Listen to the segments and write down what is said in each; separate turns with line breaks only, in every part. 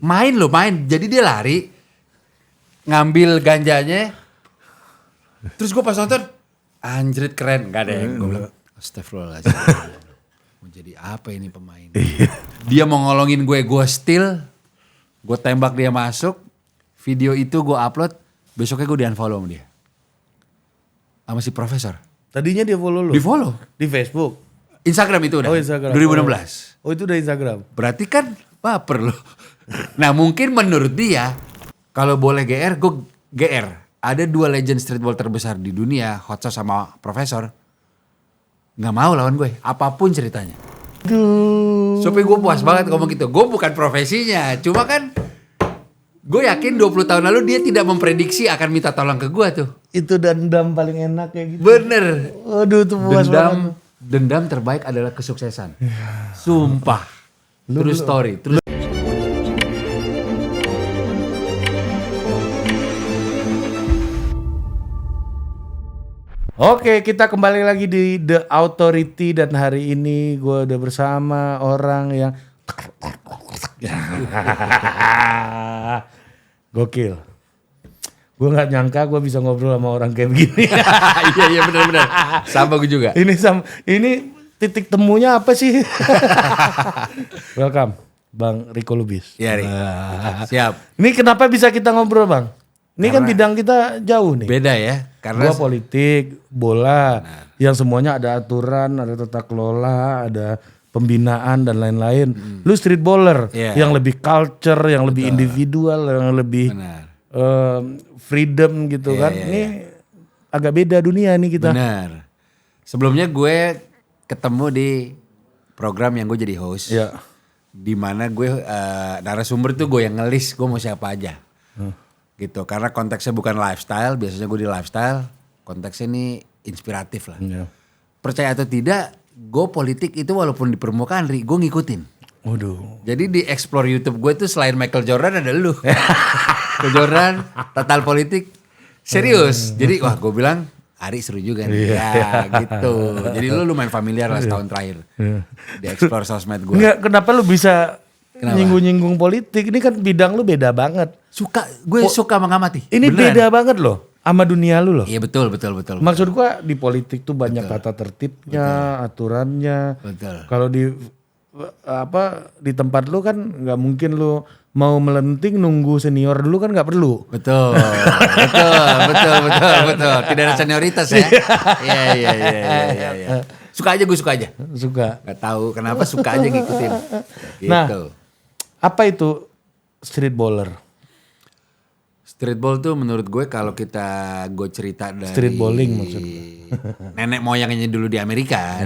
Main. Jadi dia lari, ngambil ganjanya. Terus gue pas nonton, anjrit keren. Gak ada yang gue bilang, astagfirullahaladzim. Mau jadi apa ini pemain? Dia mau ngolongin gue steal. Gue tembak dia masuk. Video itu gue upload. Besoknya gue di-unfollow sama dia. Sama si profesor.
Tadinya dia follow lu?
Di follow.
Di Facebook?
Instagram itu udah.
Oh Instagram.
2016.
Oh itu udah Instagram.
Berarti kan baper loh. Nah mungkin menurut dia. Kalau boleh GR, gue GR. Ada 2 legend streetball terbesar di dunia. Hot Sauce sama Profesor. Gak mau lawan gue. Apapun ceritanya.
Duh.
Supaya gue puas banget ngomong gitu. Gue bukan profesinya. Cuma kan. Gue yakin 20 tahun lalu dia tidak memprediksi akan minta tolong ke gue tuh.
Itu dendam paling enak kayak gitu.
Bener.
Waduh tuh puas banget.
Dendam terbaik adalah kesuksesan. Sumpah. True story.
Oke, kita kembali lagi di The Authority dan hari ini gue udah bersama orang yang gokil. Gue nggak nyangka gue bisa ngobrol sama orang kayak begini.
Iya benar. Sama gue juga.
Ini titik temunya apa sih? Welcome, Bang Riko Lubis.
Iya Rik. Siap.
Ini kenapa bisa kita ngobrol Bang? Ini kan bidang kita jauh nih.
Beda ya. Karena
Gua politik, bola, yang semuanya ada aturan, ada tata kelola, ada pembinaan dan lain-lain. Lu streetballer yang lebih culture, yang lebih individual, yang lebih freedom gitu kan. Ini agak beda dunia nih kita.
Benar. Sebelumnya gue ketemu di program yang gue jadi host.
Iya.
Di mana gue narasumber tuh gue yang ngelis gue mau siapa aja. Gitu. Karena konteksnya bukan lifestyle, biasanya gue di lifestyle. Konteksnya ini inspiratif lah.
Iya.
Percaya atau tidak, gue politik itu walaupun di permukaan, gue ngikutin.
Waduh.
Jadi di explore YouTube gue tuh selain Michael Jordan ada lu. Michael Jordan, total politik. Serius. Jadi wah gue bilang, Ari seru juga nih. Ya gitu. Jadi lu lumayan familiar lah setahun terakhir. Di explore sosmed gue.
Enggak, kenapa lu bisa nyinggung-nyinggung politik? Ini kan bidang lu beda banget.
Gue suka mengamati.
Ini
beneran.
beda banget loh sama dunia lu loh.
Iya betul.
Maksud gua di politik tuh banyak tata tertibnya, aturannya.
Betul.
Kalau di tempat lu kan nggak mungkin lu mau melenting nunggu senior dulu kan nggak perlu.
Betul. Tidak ada senioritas ya. Iya. Suka aja.
Suka.
Gak tahu kenapa suka aja ngikutin. Gitu.
Nah, apa itu streetballer?
Streetball tuh menurut gue kalau gue cerita dari
Streetballing maksud gue.
Nenek moyangnya dulu di Amerika,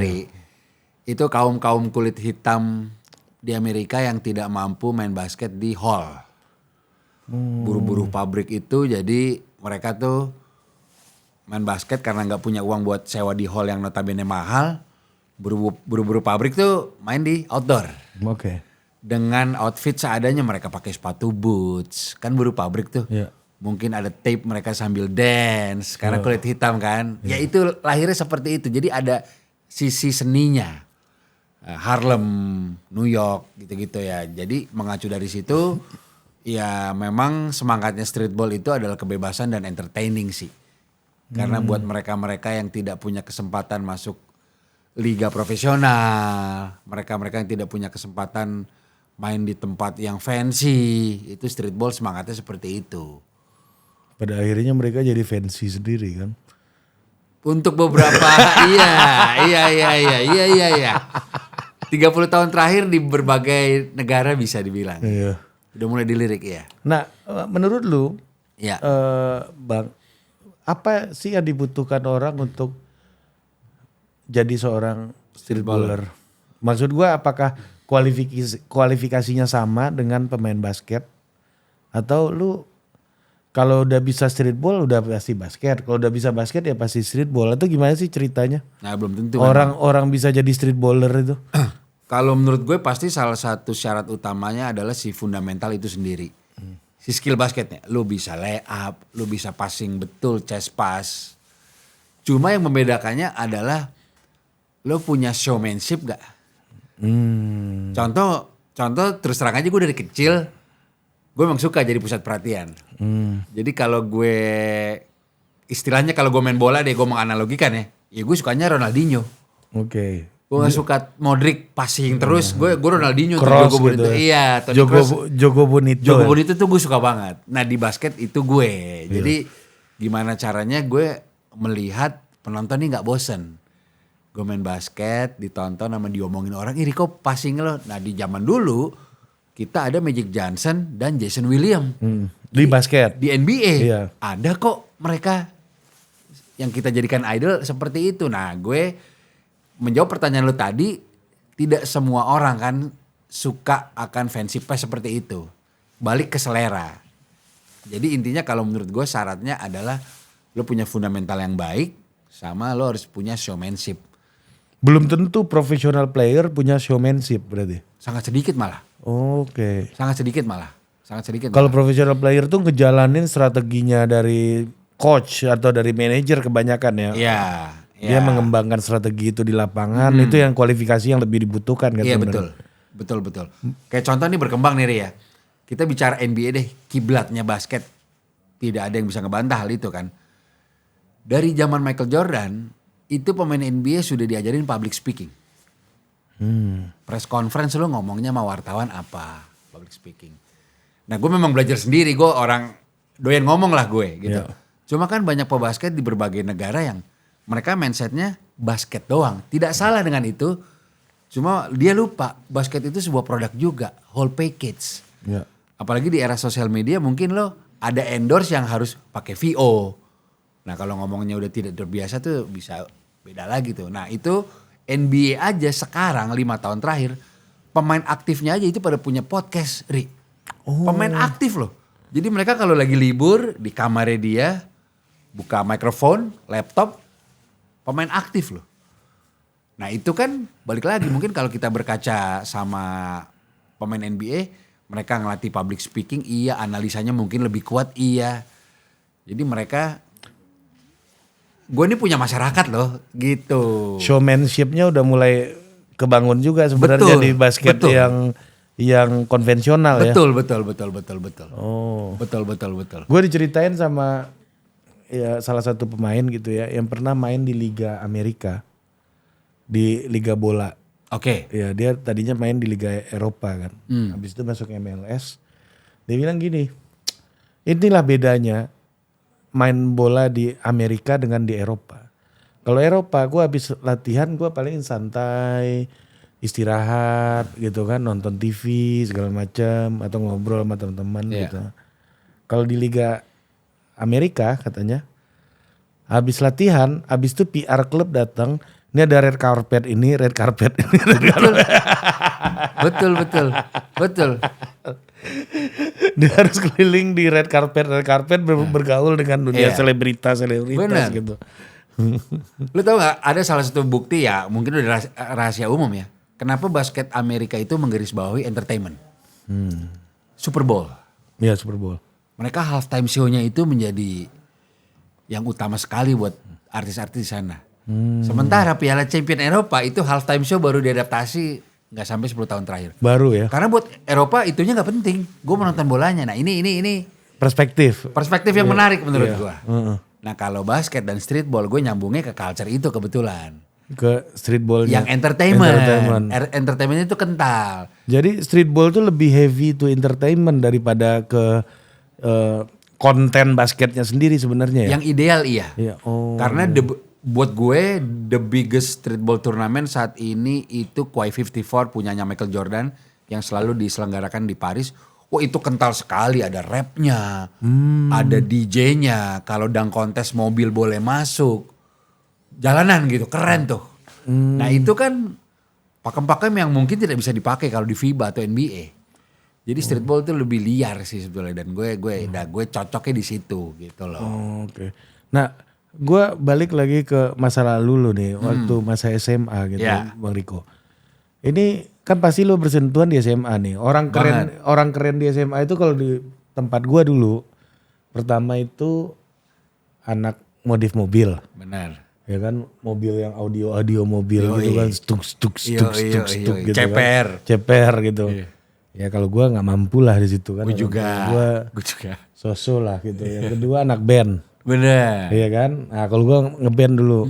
itu kaum kulit hitam di Amerika yang tidak mampu main basket di hall. Buruh-buruh pabrik itu jadi mereka tuh main basket karena nggak punya uang buat sewa di hall yang notabene mahal. Buruh-buruh pabrik tuh main di outdoor.
Oke.
Dengan outfit seadanya mereka pakai sepatu boots. Kan buruh pabrik tuh.
Iya.
Mungkin ada tape mereka sambil dance karena kulit hitam kan. Ya itu lahirnya seperti itu. Jadi ada sisi seninya. Harlem, New York gitu-gitu ya. Jadi mengacu dari situ ya memang semangatnya streetball itu adalah kebebasan dan entertaining sih. Karena buat mereka-mereka yang tidak punya kesempatan masuk liga profesional, mereka-mereka yang tidak punya kesempatan main di tempat yang fancy, itu streetball semangatnya seperti itu.
Pada akhirnya mereka jadi fancy sendiri kan.
Untuk beberapa iya. 30 tahun terakhir di berbagai negara bisa dibilang.
Iya.
Udah mulai dilirik ya.
Nah, menurut lu,
Ya.
Bang, apa sih yang dibutuhkan orang untuk jadi seorang streetballer? Maksud gua apakah kualifikasinya sama dengan pemain basket? Atau lu kalau udah bisa streetball udah pasti basket. Kalau udah bisa basket ya pasti streetball. Atau gimana sih ceritanya?
Nah belum tentu.
Orang bisa jadi streetballer itu.
Kalau menurut gue pasti salah satu syarat utamanya adalah si fundamental itu sendiri. Si skill basketnya. Lu bisa lay up, lu bisa passing betul, chest pass. Cuma yang membedakannya adalah lu punya showmanship gak? Contoh terus terang aja gue dari kecil gue memang suka jadi pusat perhatian. Jadi kalau gue, istilahnya kalau gue main bola deh, gue menganalogikan ya gue sukanya Ronaldinho.
Oke.
Gue gak suka Modric passing terus, gue Ronaldinho tuh,
Cross
Jogo Bonito.
gitu ya.
Iya, Toni Kroos.
Jogo Bonito.
Jogo Bonito tuh gue suka banget. Nah di basket itu gue. Jadi gimana caranya gue melihat penonton ini gak bosen. Gue main basket, ditonton sama diomongin orang, ih Rico passing lo. Nah di zaman dulu kita ada Magic Johnson dan Jason Williams.
Di basket.
Di NBA.
Iya.
Ada kok mereka yang kita jadikan idol seperti itu. Nah gue menjawab pertanyaan lo tadi, tidak semua orang kan suka akan fancy pass seperti itu. Balik ke selera. Jadi intinya kalau menurut gue syaratnya adalah lo punya fundamental yang baik sama lo harus punya showmanship.
Belum tentu profesional player punya showmanship berarti.
Sangat sedikit malah.
Oke.
Sangat sedikit malah.
Kalau profesional player tuh ngejalanin strateginya dari coach atau dari manajer kebanyakan ya.
Iya.
Dia mengembangkan strategi itu di lapangan, itu yang kualifikasi yang lebih dibutuhkan kan.
Iya
sebenarnya.
betul. Kayak contoh nih berkembang nih Ri ya. Kita bicara NBA deh, kiblatnya basket. Tidak ada yang bisa ngebantah hal itu kan. Dari zaman Michael Jordan, itu pemain NBA sudah diajarin public speaking. Press conference lo ngomongnya sama wartawan apa, public speaking. Nah gue memang belajar sendiri, gue orang doyan ngomong lah gue gitu.
Yeah.
Cuma kan banyak pebasket di berbagai negara yang mereka mindsetnya basket doang. Tidak salah dengan itu, cuma dia lupa basket itu sebuah produk juga, whole package.
Ya.
Apalagi di era sosial media mungkin lo ada endorse yang harus pakai VO. Nah kalau ngomongnya udah tidak terbiasa tuh bisa beda lagi tuh. Nah itu NBA aja sekarang 5 tahun terakhir pemain aktifnya aja itu pada punya podcast, Ri. Pemain aktif loh. Jadi mereka kalau lagi libur di kamarnya dia buka mikrofon, laptop, pemain aktif loh. Nah itu kan balik lagi mungkin kalau kita berkaca sama pemain NBA, mereka ngelatih public speaking, iya, analisanya mungkin lebih kuat, iya. Jadi mereka, gue ini punya masyarakat loh, gitu.
Showmanship-nya udah mulai kebangun juga sebenarnya di basket yang konvensional ya.
Betul.
Oh.
Betul.
Gue diceritain sama ya salah satu pemain gitu ya yang pernah main di Liga Amerika, di Liga Bola.
Oke.
Ya dia tadinya main di Liga Eropa kan. Habis itu masuk MLS. Dia bilang gini, inilah bedanya main bola di Amerika dengan di Eropa. Kalau Eropa gue habis latihan gue paling santai, istirahat gitu kan, nonton TV segala macam atau ngobrol sama teman-teman gitu. Kalau di Liga Amerika katanya, habis latihan, habis itu PR klub datang, ini ada red carpet ini, red carpet ini. Betul. Dia harus keliling di red carpet bergaul dengan dunia selebritas gitu.
Lu tau gak ada salah satu bukti ya, mungkin udah rahasia umum ya. Kenapa basket Amerika itu menggarisbawahi entertainment? Super Bowl.
Iya Super Bowl.
Mereka halftime show-nya itu menjadi yang utama sekali buat artis-artis di sana. Sementara Piala Champion Eropa itu halftime show baru diadaptasi gak sampai 10 tahun terakhir.
Baru ya.
Karena buat Eropa itunya gak penting. Gue menonton bolanya. Nah ini.
Perspektif
yang menarik menurut gue. Nah kalau basket dan streetball gue nyambungnya ke culture itu kebetulan.
Ke streetballnya.
Yang entertainment. Entertainment itu kental.
Jadi streetball tuh lebih heavy to entertainment daripada ke konten basketnya sendiri sebenarnya ya.
Yang ideal iya. Karena buat gue the biggest streetball turnamen saat ini itu Kawhi 54 punyanya Michael Jordan yang selalu diselenggarakan di Paris. Oh itu kental sekali, ada rapnya, ada DJ-nya, kalau dunk kontes mobil boleh masuk, jalanan gitu, keren tuh. Nah itu kan pakem-pakem yang mungkin tidak bisa dipakai kalau di FIBA atau NBA. Jadi streetball itu lebih liar sih sebetulnya dan gue cocoknya di situ gitu loh.
Oke. Nah gue balik lagi ke masa lalu lo nih, waktu masa SMA gitu Bang Rico. Ini kan pasti lo bersentuhan di SMA nih. Orang keren di SMA itu kalau di tempat gua dulu pertama itu anak modif mobil.
Benar.
Ya kan mobil yang audio mobil gitu kan stuk gitu
Ceper.
Kan. Ceper gitu. Ya kalau gue nggak mampu lah di situ kan.
Gue juga.
Gue so-so lah gitu. Yang kedua anak band.
Bener.
Iya kan. Nah kalau gue ngeband dulu.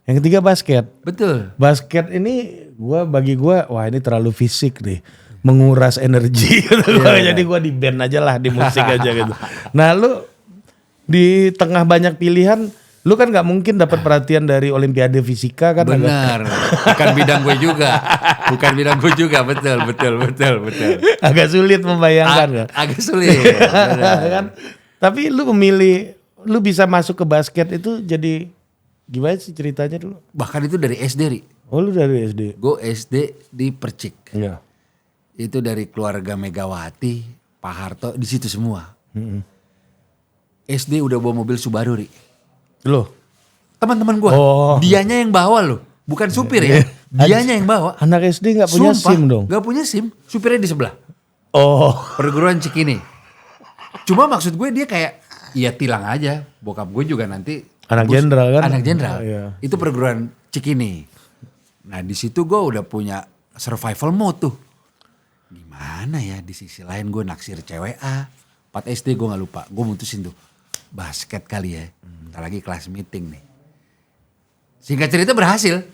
Yang ketiga basket.
Betul.
Basket ini bagi gue wah ini terlalu fisik nih. Menguras energi gitu. Jadi gue di band aja lah, di musik aja gitu. Nah lu di tengah banyak pilihan, lu kan nggak mungkin dapat perhatian dari Olimpiade Fisika kan?
Benar. Bukan bidang gue juga. Betul.
Agak sulit membayangkan kan?
Agak sulit.
Kan? Tapi lu lu bisa masuk ke basket itu jadi gimana sih ceritanya dulu?
Bahkan itu dari SD, Ri.
Oh lu dari SD?
Gue SD di Percik.
Iya.
Itu dari keluarga Megawati, Pak Harto, di situ semua. SD udah bawa mobil Subaru, Ri.
Loh?
Teman-teman gue, dianya yang bawa loh. Bukan supir ya, dianya yang bawa.
Anak SD gak punya SIM dong?
Gak punya SIM, supirnya di sebelah.
Oh.
Perguruan Cikini. Cuma maksud gue dia kayak, ya tilang aja. Bokap gue juga nanti.
Anak jenderal kan?
Anak jenderal.
Iya.
Itu perguruan Cikini. Nah di situ gue udah punya survival mode tuh. Gimana ya, di sisi lain gue naksir cewek A. 4 SD gue gak lupa, gue mutusin tuh. Basket kali ya, bentar lagi kelas meeting nih. Singkat cerita berhasil.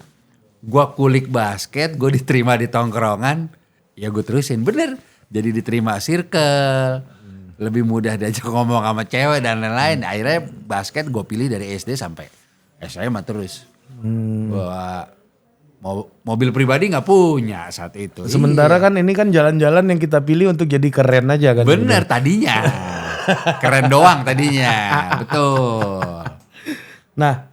Gue kulik basket, gue diterima di tongkrongan. Ya gue terusin, bener. Jadi diterima circle. Lebih mudah diajak ngomong sama cewek dan lain-lain. Akhirnya basket gue pilih dari SD sampai SMA terus. Gua mobil pribadi nggak punya saat itu.
Sementara kan ini kan jalan-jalan yang kita pilih untuk jadi keren aja kan.
Bener tadinya. Keren doang tadinya. Betul.
Nah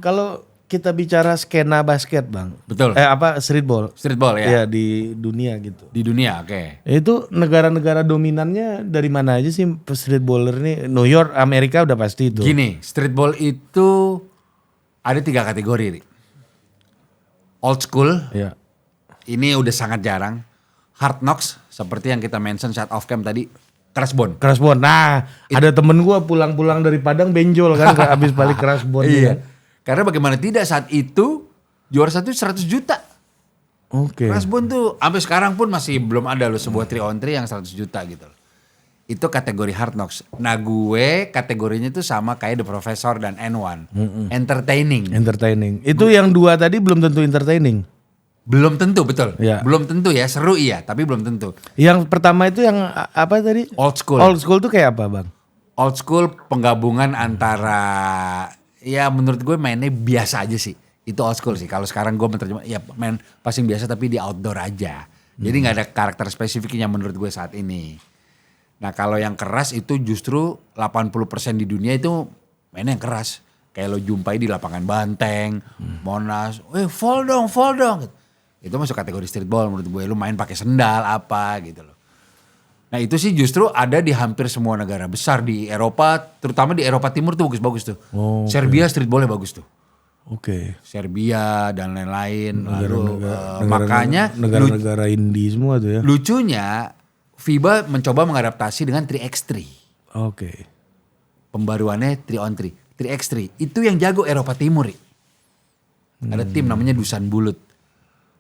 kalau kita bicara skena basket Bang.
Betul.
Streetball.
Streetball ya.
Ya di dunia gitu.
Di dunia oke.
Itu negara-negara dominannya dari mana aja sih streetballer nih? New York, Amerika udah pasti itu.
Gini, streetball itu ada 3 kategori. Ri. Old school,
Ya.
ini udah sangat jarang. Hard knocks, seperti yang kita mention saat off cam tadi, Krasbon.
Krasbon. Nah, ada temen gue pulang-pulang dari Padang benjol kan habis balik Krasbon.
Iya. Karena bagaimana tidak saat itu juara satu 100 juta.
Oke.
Krasbon tuh sampai sekarang pun masih belum ada loh sebuah 3 on 3 yang 100 juta gitu loh. Itu kategori hard knocks. Nah gue kategorinya tuh sama kayak The Professor dan N1. Entertaining.
Itu yang 2 tadi belum tentu entertaining.
Belum tentu, betul.
Ya.
Belum tentu ya, seru iya, tapi belum tentu.
Yang pertama itu yang apa tadi?
Old school.
Old school tuh kayak apa Bang?
Old school penggabungan antara, ya menurut gue mainnya biasa aja sih. Itu old school sih. Kalau sekarang gue menerjemah, ya main passing biasa tapi di outdoor aja. Jadi gak ada karakter spesifiknya menurut gue saat ini. Nah kalau yang keras itu justru 80% di dunia itu mainnya yang keras. Kayak lo jumpai di lapangan Banteng, Monas, fall dong. Itu masuk kategori streetball menurut gue. Lo main pakai sendal apa gitu loh. Nah itu sih justru ada di hampir semua negara besar di Eropa. Terutama di Eropa Timur tuh bagus-bagus tuh.
Oh,
Serbia streetballnya bagus tuh.
Oke.
Serbia dan lain-lain. Lalu makanya
negara-negara indie semua tuh ya.
lucunya FIBA mencoba mengadaptasi dengan 3x3.
Oke.
Pembaruannya 3 on 3. 3x3 itu yang jago Eropa Timur. Ada tim namanya Dusan Bulut.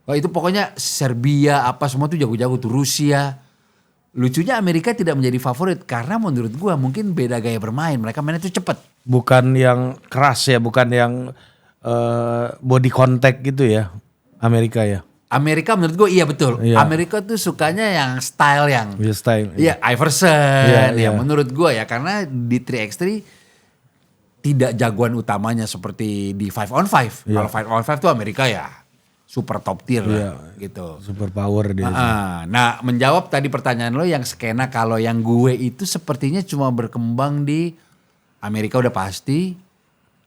Wah itu pokoknya Serbia apa semua tuh jago-jago tuh. Rusia. Lucunya Amerika tidak menjadi favorit karena menurut gua mungkin beda gaya bermain. Mereka mainnya tuh cepet. Bukan
yang keras ya, bukan yang body contact gitu ya. Amerika ya.
Amerika menurut gue iya betul.
Iya.
Amerika tuh sukanya yang style yang.
Iya style.
Iya Iverson.
Iya,
Ya
iya.
menurut gue ya karena di 3x3 tidak jagoan utamanya seperti di 5 on 5.
Iya.
Kalau 5 on 5 tuh Amerika ya super top tier
Iya.
lah gitu.
Super power dia.
Nah menjawab tadi pertanyaan lo yang skena kalau yang gue itu sepertinya cuma berkembang di Amerika udah pasti.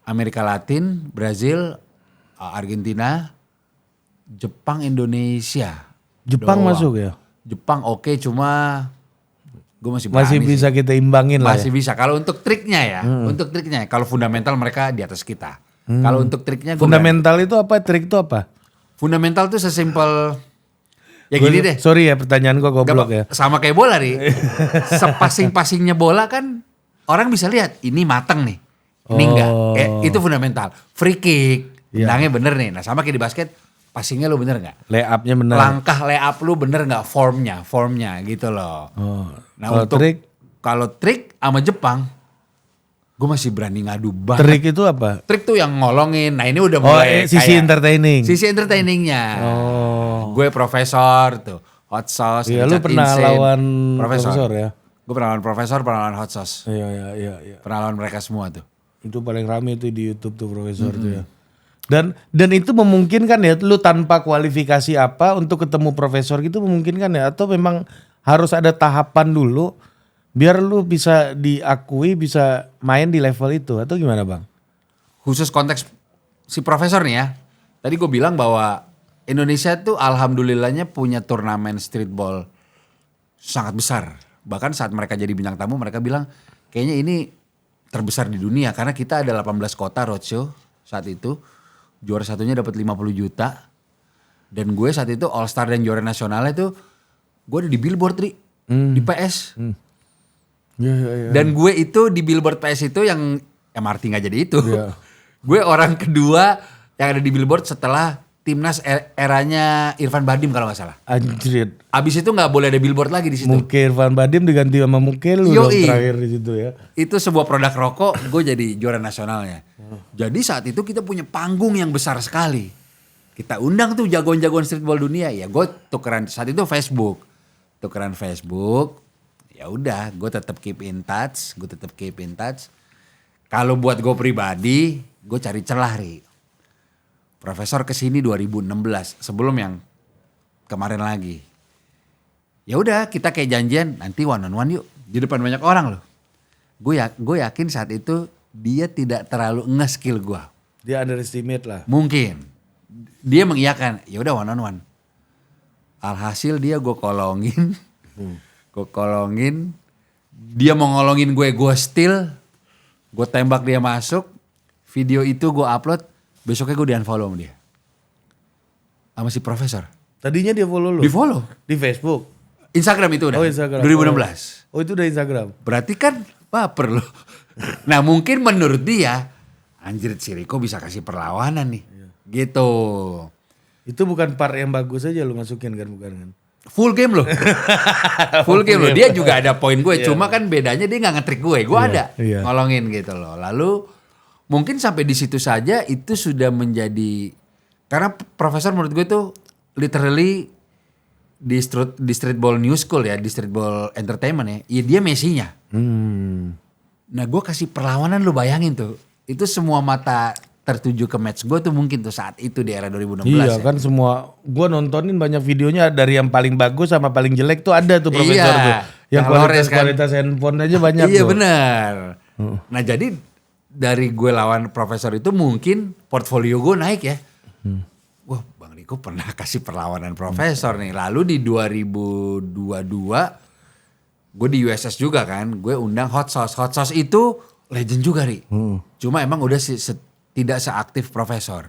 Amerika Latin, Brazil, Argentina, Jepang, Indonesia.
Jepang
doang.
masuk ya?
Jepang oke, cuma gue masih
Masih
berani
bisa
sih.
kita imbangin lah
Masih
ya?
bisa. Kalau untuk triknya ya, untuk triknya. Kalau fundamental mereka di atas kita. Kalau untuk triknya gue
Fundamental itu apa? Trik itu apa?
fundamental tuh sesimpel ya gini deh.
Sorry ya pertanyaan gua goblok ya.
Sama kayak bola nih. Sepasing-pasingnya bola kan orang bisa lihat ini mateng nih. Ini enggak. Itu fundamental. Free kick.
Iya.
Tendangnya bener nih. Nah sama kayak di basket. passingnya lu bener nggak?
Layupnya benar.
Langkah layup lu bener nggak? Formnya gitu loh.
Oh.
Nah
Kalau
kalau trik sama Jepang, gue masih berani ngadu banget.
trik itu apa?
Trik tuh yang ngolongin. Nah ini udah mulai
sisi entertaining.
Sisi entertainingnya.
Oh.
Gue profesor tuh, hot sauce.
Iya, lu pernah
Insane.
lawan profesor ya?
Gue pernah lawan profesor, pernah lawan hot sauce.
Iya.
Pernah lawan mereka semua tuh.
Itu paling rame tuh di YouTube tuh profesor tuh ya. Dan itu memungkinkan ya lu tanpa kualifikasi apa untuk ketemu profesor gitu memungkinkan ya, atau memang harus ada tahapan dulu biar lu bisa diakui bisa main di level itu, atau gimana Bang?
Khusus konteks si profesor nih ya. Tadi gue bilang bahwa Indonesia tuh alhamdulillahnya punya turnamen streetball sangat besar. Bahkan saat mereka jadi bintang tamu mereka bilang kayaknya ini terbesar di dunia karena kita ada 18 kota roadshow saat itu. Juara satunya dapat 50 juta. Dan gue saat itu All Star dan juara nasionalnya tuh gue ada di Billboard di PS.
Iya.
Dan gue itu di Billboard PS itu yang MRT gak jadi itu.
Iya.
Gue orang kedua yang ada di Billboard setelah timnas eranya Irfan Badim kalau gak salah.
Anjir.
Abis itu gak boleh ada Billboard lagi di situ.
Mungkin Irfan Badim diganti sama Mungkin lu dong terakhir di situ ya.
Itu sebuah produk rokok, gue jadi juara nasionalnya. Jadi saat itu kita punya panggung yang besar sekali. Kita undang tuh jagoan-jagoan streetball dunia. Ya gue tukeran saat itu Facebook. Ya udah, gue tetap keep in touch. Kalau buat gue pribadi, gue cari celah Profesor kesini 2016 sebelum yang kemarin lagi. Ya udah, kita kayak janjian nanti one on one yuk di depan banyak orang loh. Gue yakin saat itu dia tidak terlalu nge-skill gue.
Dia underestimate lah.
Mungkin dia mengiyakan, ya udah one on one. Alhasil dia gue kolongin. Dia mau ngolongin gue steal. Gue tembak dia masuk. Video itu gue upload. Besoknya gue di-unfollow sama dia. Sama si profesor.
Tadinya dia follow lu?
Di follow.
Di Facebook?
Instagram itu udah.
Oh Instagram.
2016.
Oh itu udah Instagram.
Berarti kan baper loh. Nah mungkin menurut dia. Anjir si Riko bisa kasih perlawanan nih. Gitu.
Itu bukan part yang bagus aja lu masukin kan, bukan kan?
Full game loh. Full game loh. Dia juga ada poin gue. Cuma kan bedanya dia gak nge-trick gue. Gue ada ngolongin gitu loh. Lalu mungkin sampai di situ saja itu sudah menjadi. Karena profesor menurut gue tuh literally di streetball new school ya. Di streetball entertainment ya. Ya dia Messi-nya. Nah gue kasih perlawanan lu bayangin tuh. Itu semua mata tertuju ke match gue tuh mungkin tuh saat itu di era 2016
iya
ya.
Kan semua gue nontonin banyak videonya dari yang paling bagus sama paling jelek tuh ada tuh profesor tuh. Yang kualitas handphone aja banyak
iya
tuh.
Benar. Nah jadi dari gue lawan profesor itu mungkin portfolio gue naik ya. Wah Bang Riko pernah kasih perlawanan profesor nih. Lalu di 2022 gue di USS juga kan. Gue undang Hot Sauce. Hot Sauce itu legend juga Cuma emang udah tidak seaktif profesor.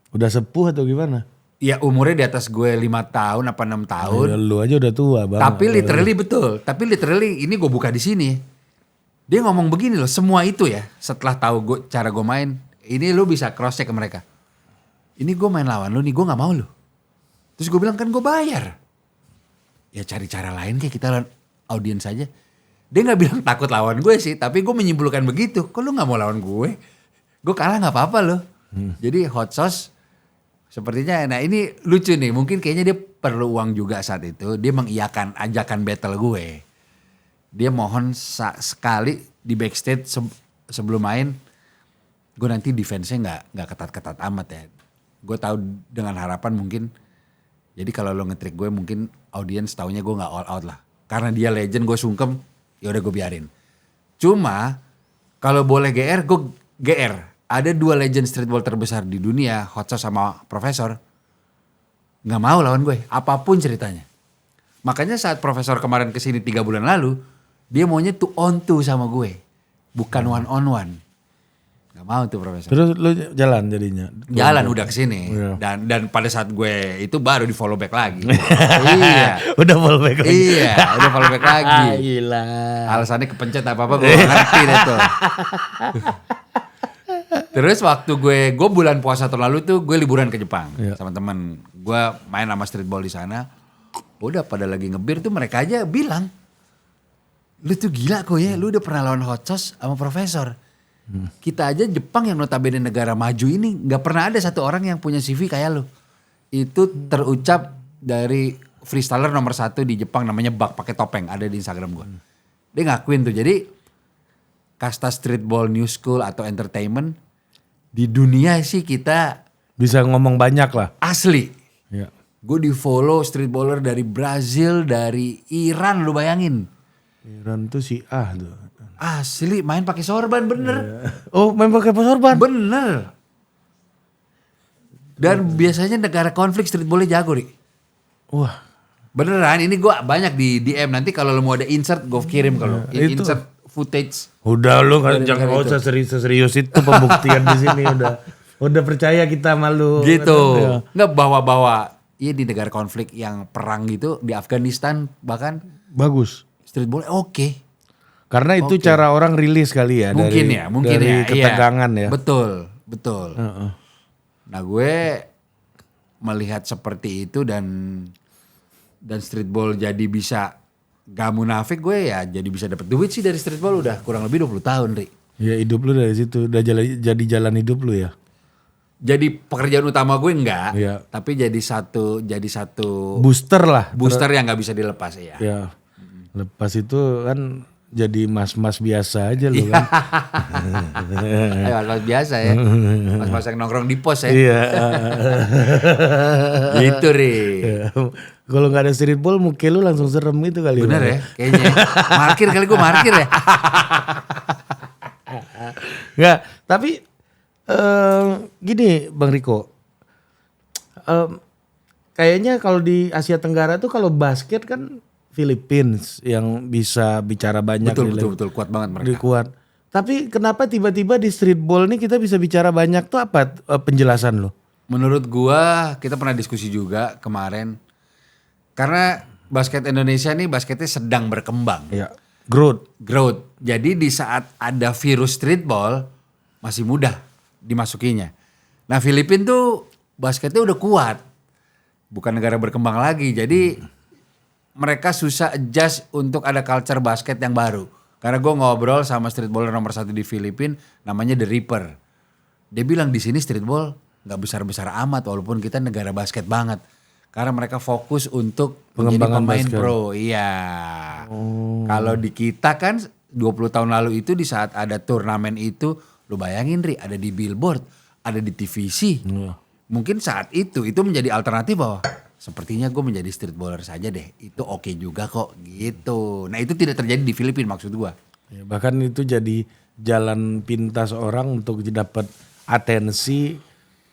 Udah sepuh atau gimana?
Ya umurnya di atas gue 5 tahun apa 6 tahun.
Ya, lu aja udah tua Bang.
Tapi literally betul. Tapi literally ini gue buka di sini. Dia ngomong begini loh. Semua itu ya setelah tahu cara gue main. Ini lu bisa cross check ke mereka. Ini gue main lawan lu nih, gue gak mau lu. Terus gue bilang kan gue bayar. Ya cari cara lain kayak kita lawan audiens aja. Dia gak bilang takut lawan gue sih. Tapi gue menyimpulkan begitu. Kok lu gak mau lawan gue? Gue kalah gak apa-apa loh. Jadi Hot Sauce sepertinya, nah ini lucu nih. Mungkin kayaknya dia perlu uang juga saat itu. Dia mengiyakan ajakan battle gue. Dia mohon sekali di backstage sebelum main. Gue nanti defense-nya gak ketat-ketat amat ya. Gue tahu dengan harapan mungkin. Jadi kalau lo nge-trick gue mungkin audiens taunya gue gak all out lah. Karena dia legend gue sungkem. Ya udah gue biarin. Cuma kalau boleh GR gue GR. Ada 2 legend streetball terbesar di dunia, Hot Sauce sama Profesor. Gak mau lawan gue, apapun ceritanya. Makanya saat Profesor kemarin kesini 3 bulan lalu, dia maunya 2 on 2 sama gue. Bukan 1 on 1. Gak mau tuh Profesor.
Terus lu jalan jadinya?
Jalan udah kesini.
Iya.
Dan pada saat gue itu baru di follow back lagi. Iya.
Udah follow back lagi?
Iya, udah follow back lagi.
Gila.
Alasannya kepencet apa-apa gue gak ngerti deh tuh. Terus waktu gue bulan puasa tahun lalu tuh gue liburan ke Jepang
Iya.
sama temen. Gue main sama streetball di sana. Udah pada lagi ngebir tuh mereka aja bilang, lu tuh gila kok ya, lu udah pernah lawan hot sauce sama profesor. Kita aja Jepang yang notabene negara maju ini nggak pernah ada satu orang yang punya CV kayak lu. Itu terucap dari freestyler nomor 1 di Jepang namanya Bak pakai topeng, ada di Instagram gue. Dia ngakuin tuh, jadi kasta streetball new school atau entertainment di dunia sih kita
Bisa ngomong banyak lah.
asli.
Ya.
Gue di follow streetballer dari Brazil, dari Iran, lu bayangin.
Iran tuh si A tuh.
Asli main pakai sorban bener.
Oh main pakai sorban?
Bener. Dan biasanya negara konflik streetballnya jago nih.
Wah.
Beneran, ini gue banyak di DM. Nanti kalau lu mau ada insert, gue kirim kalau
itu.
insert footage.
Udah lu kan
Dari
jangan
negara
usah serius itu pembuktian di sini udah. Udah percaya kita malu.
Gitu. Nggak bawa-bawa. Iya di negara konflik yang perang gitu, di Afghanistan bahkan
Bagus.
streetball oke.
Karena itu cara orang rilis kali ya.
Mungkin
dari
ya.
ketegangan
Iya.
ya.
Betul. Nah gue melihat seperti itu dan streetball jadi bisa gak munafik, gue ya jadi bisa dapat duit sih dari streetball udah kurang lebih 20 tahun, Ri.
Ya hidup lu dari situ udah jadi jalan hidup lu ya.
Jadi pekerjaan utama gue enggak,
Iya.
tapi jadi satu
Booster lah.
booster yang nggak bisa dilepas ya.
Ya. Lepas itu kan jadi mas-mas biasa aja lu kan.
Ayo, mas biasa ya, mas yang nongkrong di pos ya.
Iya.
Gitu, Ri.
Kalau nggak ada streetball muka lu langsung serem gitu kali.
Bener
Bang.
ya, kayaknya. Markir kali gue markir ya.
Nggak, tapi gini Bang Riko. Kayaknya kalau di Asia Tenggara tuh kalau basket kan Philippines yang bisa bicara banyak.
Betul, kuat banget mereka.
Kuat. Tapi kenapa tiba-tiba di streetball nih kita bisa bicara banyak tuh apa penjelasan lo?
Menurut gua kita pernah diskusi juga kemarin. Karena basket Indonesia nih basketnya sedang berkembang.
Iya. Growth.
Jadi di saat ada virus streetball masih mudah dimasukinya. Nah Filipina tuh basketnya udah kuat. Bukan negara berkembang lagi. Jadi mereka susah adjust untuk ada culture basket yang baru. Karena gue ngobrol sama streetballer nomor 1 di Filipina namanya The Reaper. Dia bilang di sini streetball gak besar-besar amat walaupun kita negara basket banget. Karena mereka fokus untuk menjadi
Pengembangan
pemain
basket.
pro. Iya. Kalau di kita kan 20 tahun lalu itu di saat ada turnamen itu, lu bayangin Ri, ada di billboard, ada di TVC. Mungkin saat itu menjadi alternatif bahwa sepertinya gue menjadi streetballer saja deh. Itu oke juga kok gitu. Nah itu tidak terjadi di Filipina maksud gue.
Ya, bahkan itu jadi jalan pintas orang untuk dapat atensi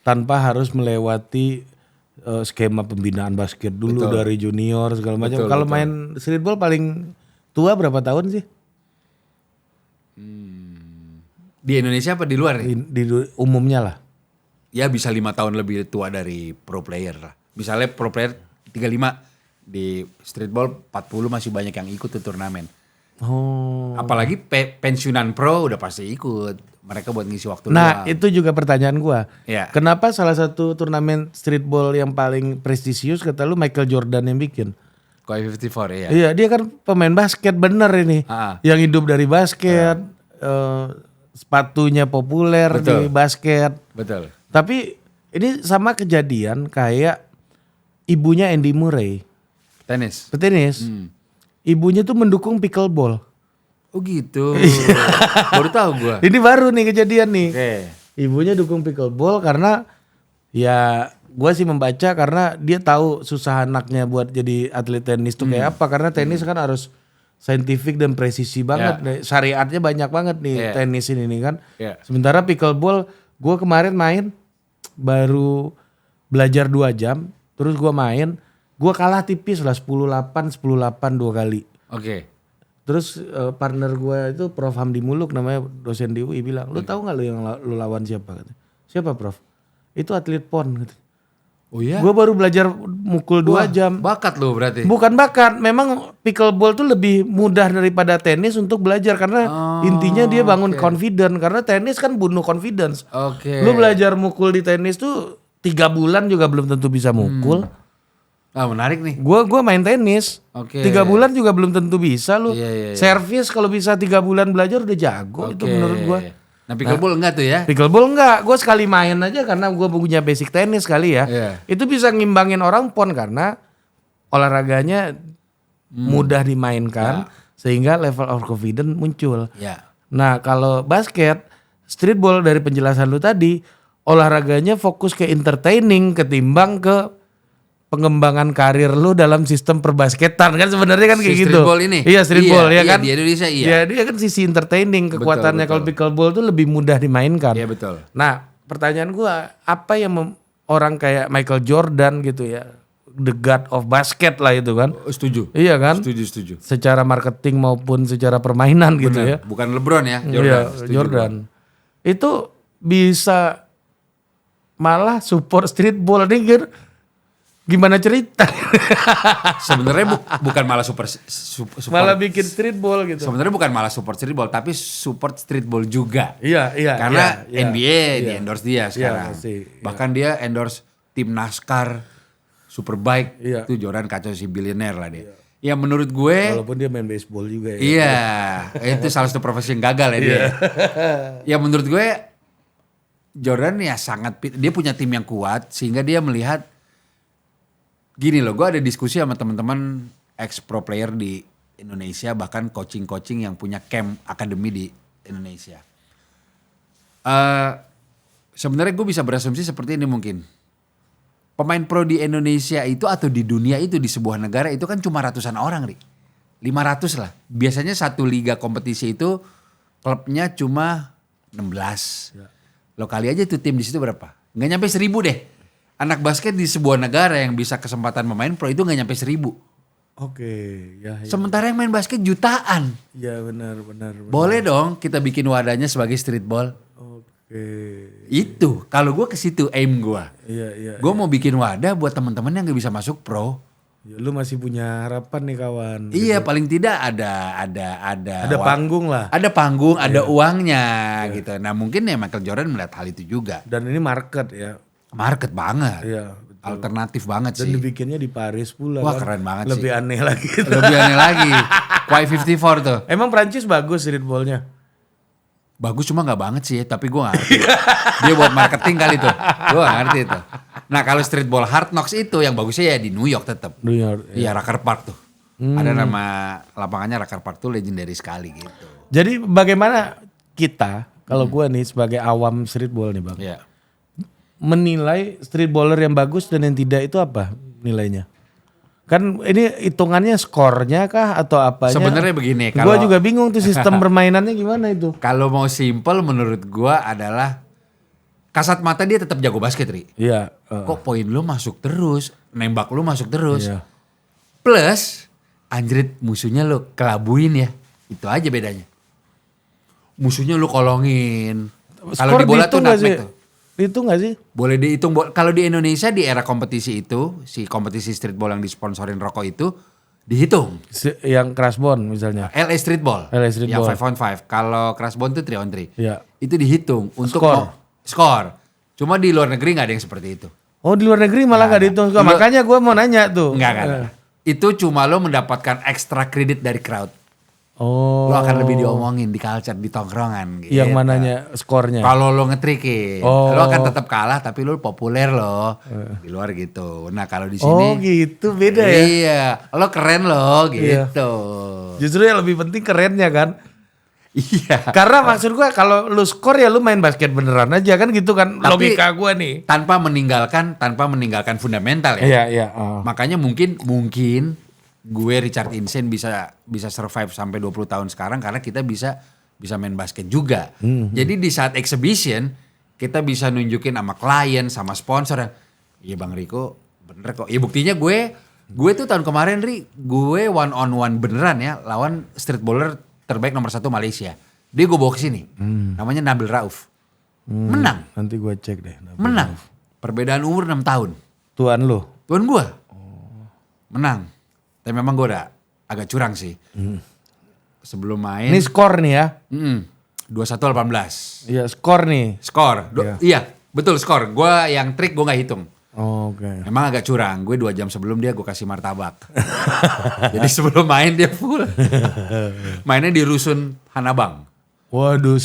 tanpa harus melewati skema pembinaan basket dulu.
Betul.
Dari junior segala macam.
Betul,
Kalau
betul.
main streetball paling tua berapa tahun sih?
Di Indonesia apa di luar nih?
Di umumnya lah.
Ya bisa 5 tahun lebih tua dari pro player lah. Misalnya pro player 35 di streetball 40 masih banyak yang ikut tuh turnamen.
Oh.
Apalagi pensiunan pro udah pasti ikut. Mereka buat ngisi waktu
Nah
luang.
itu juga pertanyaan gua.
Ya.
Kenapa salah satu turnamen streetball yang paling prestisius kata lu Michael Jordan yang bikin?
Koi 54 ya.
Iya dia kan pemain basket bener ini.
Ah.
Yang hidup dari basket. Sepatunya populer di
Betul.
basket.
Betul.
Tapi ini sama kejadian kayak ibunya Andy Murray.
Tenis.
Petenis. Ibunya tuh mendukung pickleball.
Oh gitu. Baru tahu gua.
Ini baru nih kejadian nih.
Oke.
Ibunya dukung pickleball karena ya gue sih membaca karena dia tahu susah anaknya buat jadi atlet tenis tuh kayak apa. Karena tenis kan harus saintifik dan presisi banget. Syariatnya banyak banget nih tenis ini nih kan. Sementara pickleball gue kemarin main baru belajar 2 jam. Terus gue main. Gue kalah tipis lah 10-8, 10-8 2 kali.
Oke.
Terus partner gue itu Prof Hamdi Muluk namanya dosen di UI bilang, lu tahu nggak lu yang lu lawan siapa? Kata. Siapa Prof? Itu atlet PON. Gitu.
Oh iya?
Gue baru belajar mukul 2 jam.
Bakat lo berarti.
Bukan bakat, memang pickleball tuh lebih mudah daripada tenis untuk belajar karena intinya dia bangun confidence, karena tenis kan bunuh confidence.
Oke.
Lu belajar mukul di tenis tuh 3 bulan juga belum tentu bisa mukul.
Menarik nih.
Gua main tenis.
Oke.
3 bulan juga belum tentu bisa lu.
Iya.
Servis kalau bisa 3 bulan belajar udah jago itu menurut gua.
Nah pickleball enggak tuh ya?
Pickleball enggak, gue sekali main aja karena gue punya basic tenis kali ya.
Iya.
Itu bisa ngimbangin orang pon karena olahraganya mudah dimainkan sehingga level of confidence muncul.
Ya.
Nah kalau basket, streetball dari penjelasan lu tadi, olahraganya fokus ke entertaining ketimbang ke pengembangan karir lu dalam sistem perbasketan kan sebenarnya kan kayak gitu.
Streetball ini?
Iya streetball ya kan.
Di Indonesia iya.
Ya dia kan sisi entertaining kekuatannya.
Betul.
Kalau pickleball tuh lebih mudah dimainkan.
Iya betul.
Nah pertanyaan gua apa yang orang kayak Michael Jordan gitu ya, the god of basket lah itu kan.
Setuju.
Iya kan.
Setuju.
Secara marketing maupun secara permainan gitu ya.
Bukan LeBron ya, Jordan.
Iya,
Setuju
Jordan.
gua.
Itu bisa malah support streetball nih kan. Gimana cerita?
Sebenarnya bukan malah support.
Malah bikin streetball gitu.
Sebenarnya bukan malah support streetball, tapi support streetball juga.
Iya.
Karena
iya,
NBA
iya.
di endorse dia sekarang.
pasti, iya.
Bahkan dia endorse tim NASCAR, Superbike.
Iya.
Itu Jordan kacau si bilioner lah dia. Ya menurut gue.
Walaupun dia main baseball juga ya.
Iya, itu salah satu profesi yang gagal ya dia. Ya menurut gue Jordan ya dia punya tim yang kuat sehingga dia melihat gini loh, gue ada diskusi sama teman-teman ex pro player di Indonesia, bahkan coaching yang punya camp akademi di Indonesia. Sebenarnya gue bisa berasumsi seperti ini mungkin. Pemain pro di Indonesia itu atau di dunia itu di sebuah negara itu kan cuma ratusan orang, Ri. 500 lah. Biasanya satu liga kompetisi itu klubnya cuma 16.
Ya.
Lo kali aja tuh tim di situ berapa? Nggak nyampe 1000 deh. Anak basket di sebuah negara yang bisa kesempatan memain pro itu nggak nyampe 1000.
Oke, ya.
Sementara yang main basket jutaan.
Ya benar.
Boleh dong kita bikin wadahnya sebagai streetball.
Oke.
Itu kalau gue ke situ aim gue.
Iya.
Gue mau bikin wadah buat teman-teman yang nggak bisa masuk pro.
Ya, lu masih punya harapan nih kawan.
Iya paling tidak ada
panggung lah.
Ada panggung, ada uangnya gitu. Nah mungkin ya Michael Jordan melihat hal itu juga.
Dan ini market ya.
Market banget.
Iya, betul.
Alternatif banget
Dan
sih.
dibikinnya di Paris pula.
Wah,
kan.
keren banget
Lebih
sih.
aneh lagi.
Lebih aneh lagi. Quai 54 tuh.
Emang Prancis bagus streetballnya?
Bagus cuma gak banget sih, tapi gue gak ngerti. Dia buat marketing kali tuh. Gue gak ngerti itu. Nah kalau streetball Hard Knocks itu yang bagusnya ya di New York tetap.
New York.
Iya Rucker Park tuh. Ada nama lapangannya Rucker Park tuh legendary sekali gitu.
Jadi bagaimana kita, kalau gue nih sebagai awam streetball nih Bang.
Iya.
Menilai streetballer yang bagus dan yang tidak itu apa nilainya? Kan ini hitungannya skornya kah atau apanya?
Sebenarnya begini,
Gue
kalau
juga bingung tuh sistem permainannya gimana itu.
kalau mau simple menurut gua adalah kasat mata dia tetap jago basket, Ri.
Iya.
Kok poin lu masuk terus, nembak lu masuk terus.
Iya.
Plus anjrit musuhnya lu kelabuin ya. Itu aja bedanya. Musuhnya lu kolongin. Kalau di bola tuh nutmeg tuh.
Itu gak sih?
Boleh dihitung. Kalau di Indonesia di era kompetisi itu, si kompetisi streetball yang disponsorin rokok itu dihitung.
Yang Krasbon misalnya.
LA Streetball.
LA Streetball.
Yang 5 on 5. Kalau Krasbon itu 3 on 3.
Iya.
Itu dihitung untuk skor. Cuma di luar negeri gak ada yang seperti itu.
Oh di luar negeri malah gak dihitung. Makanya gue mau nanya tuh.
Enggak. Itu cuma lo mendapatkan ekstra kredit dari crowd.
Oh.
Lo akan lebih diomongin di culture, di tongkrongan gitu.
Yang mananya skornya?
Kalau lo ngetrikin,
Oh.
lo akan tetap kalah tapi lo populer lo. Di luar gitu. Nah kalau di sini.
Oh gitu beda ya?
Iya, lo keren lo gitu.
Justru yang lebih penting kerennya kan?
Iya.
Karena maksud gue kalau lu skor ya lu main basket beneran aja kan gitu kan.
Tapi
logika gue nih.
Tanpa meninggalkan fundamental ya.
Iya.
Makanya mungkin gue Richard Insane bisa survive sampai 20 tahun sekarang karena kita bisa main basket juga. Jadi di saat exhibition kita bisa nunjukin sama klien, sama sponsor. Iya Bang Riko bener kok. Ya buktinya gue tuh tahun kemarin gue one on one beneran ya lawan streetballer terbaik nomor 1 Malaysia. Dia gue bawa ke sini. Namanya Nabil Rauf. Menang.
Nanti gue cek deh.
Menang. Perbedaan umur 6 tahun.
Tuan lu.
Tuan gue menang. Tapi memang gue udah agak curang sih. Sebelum main.
Ini skor nih ya.
21-18.
Iya skor nih.
Skor. Iya betul skor. Gue yang trik gue gak hitung.
Oh, oke.
Emang agak curang. Gue 2 jam sebelum dia gue kasih martabak. Jadi sebelum main dia full. Mainnya di Rusun Hanabang.
Waduh,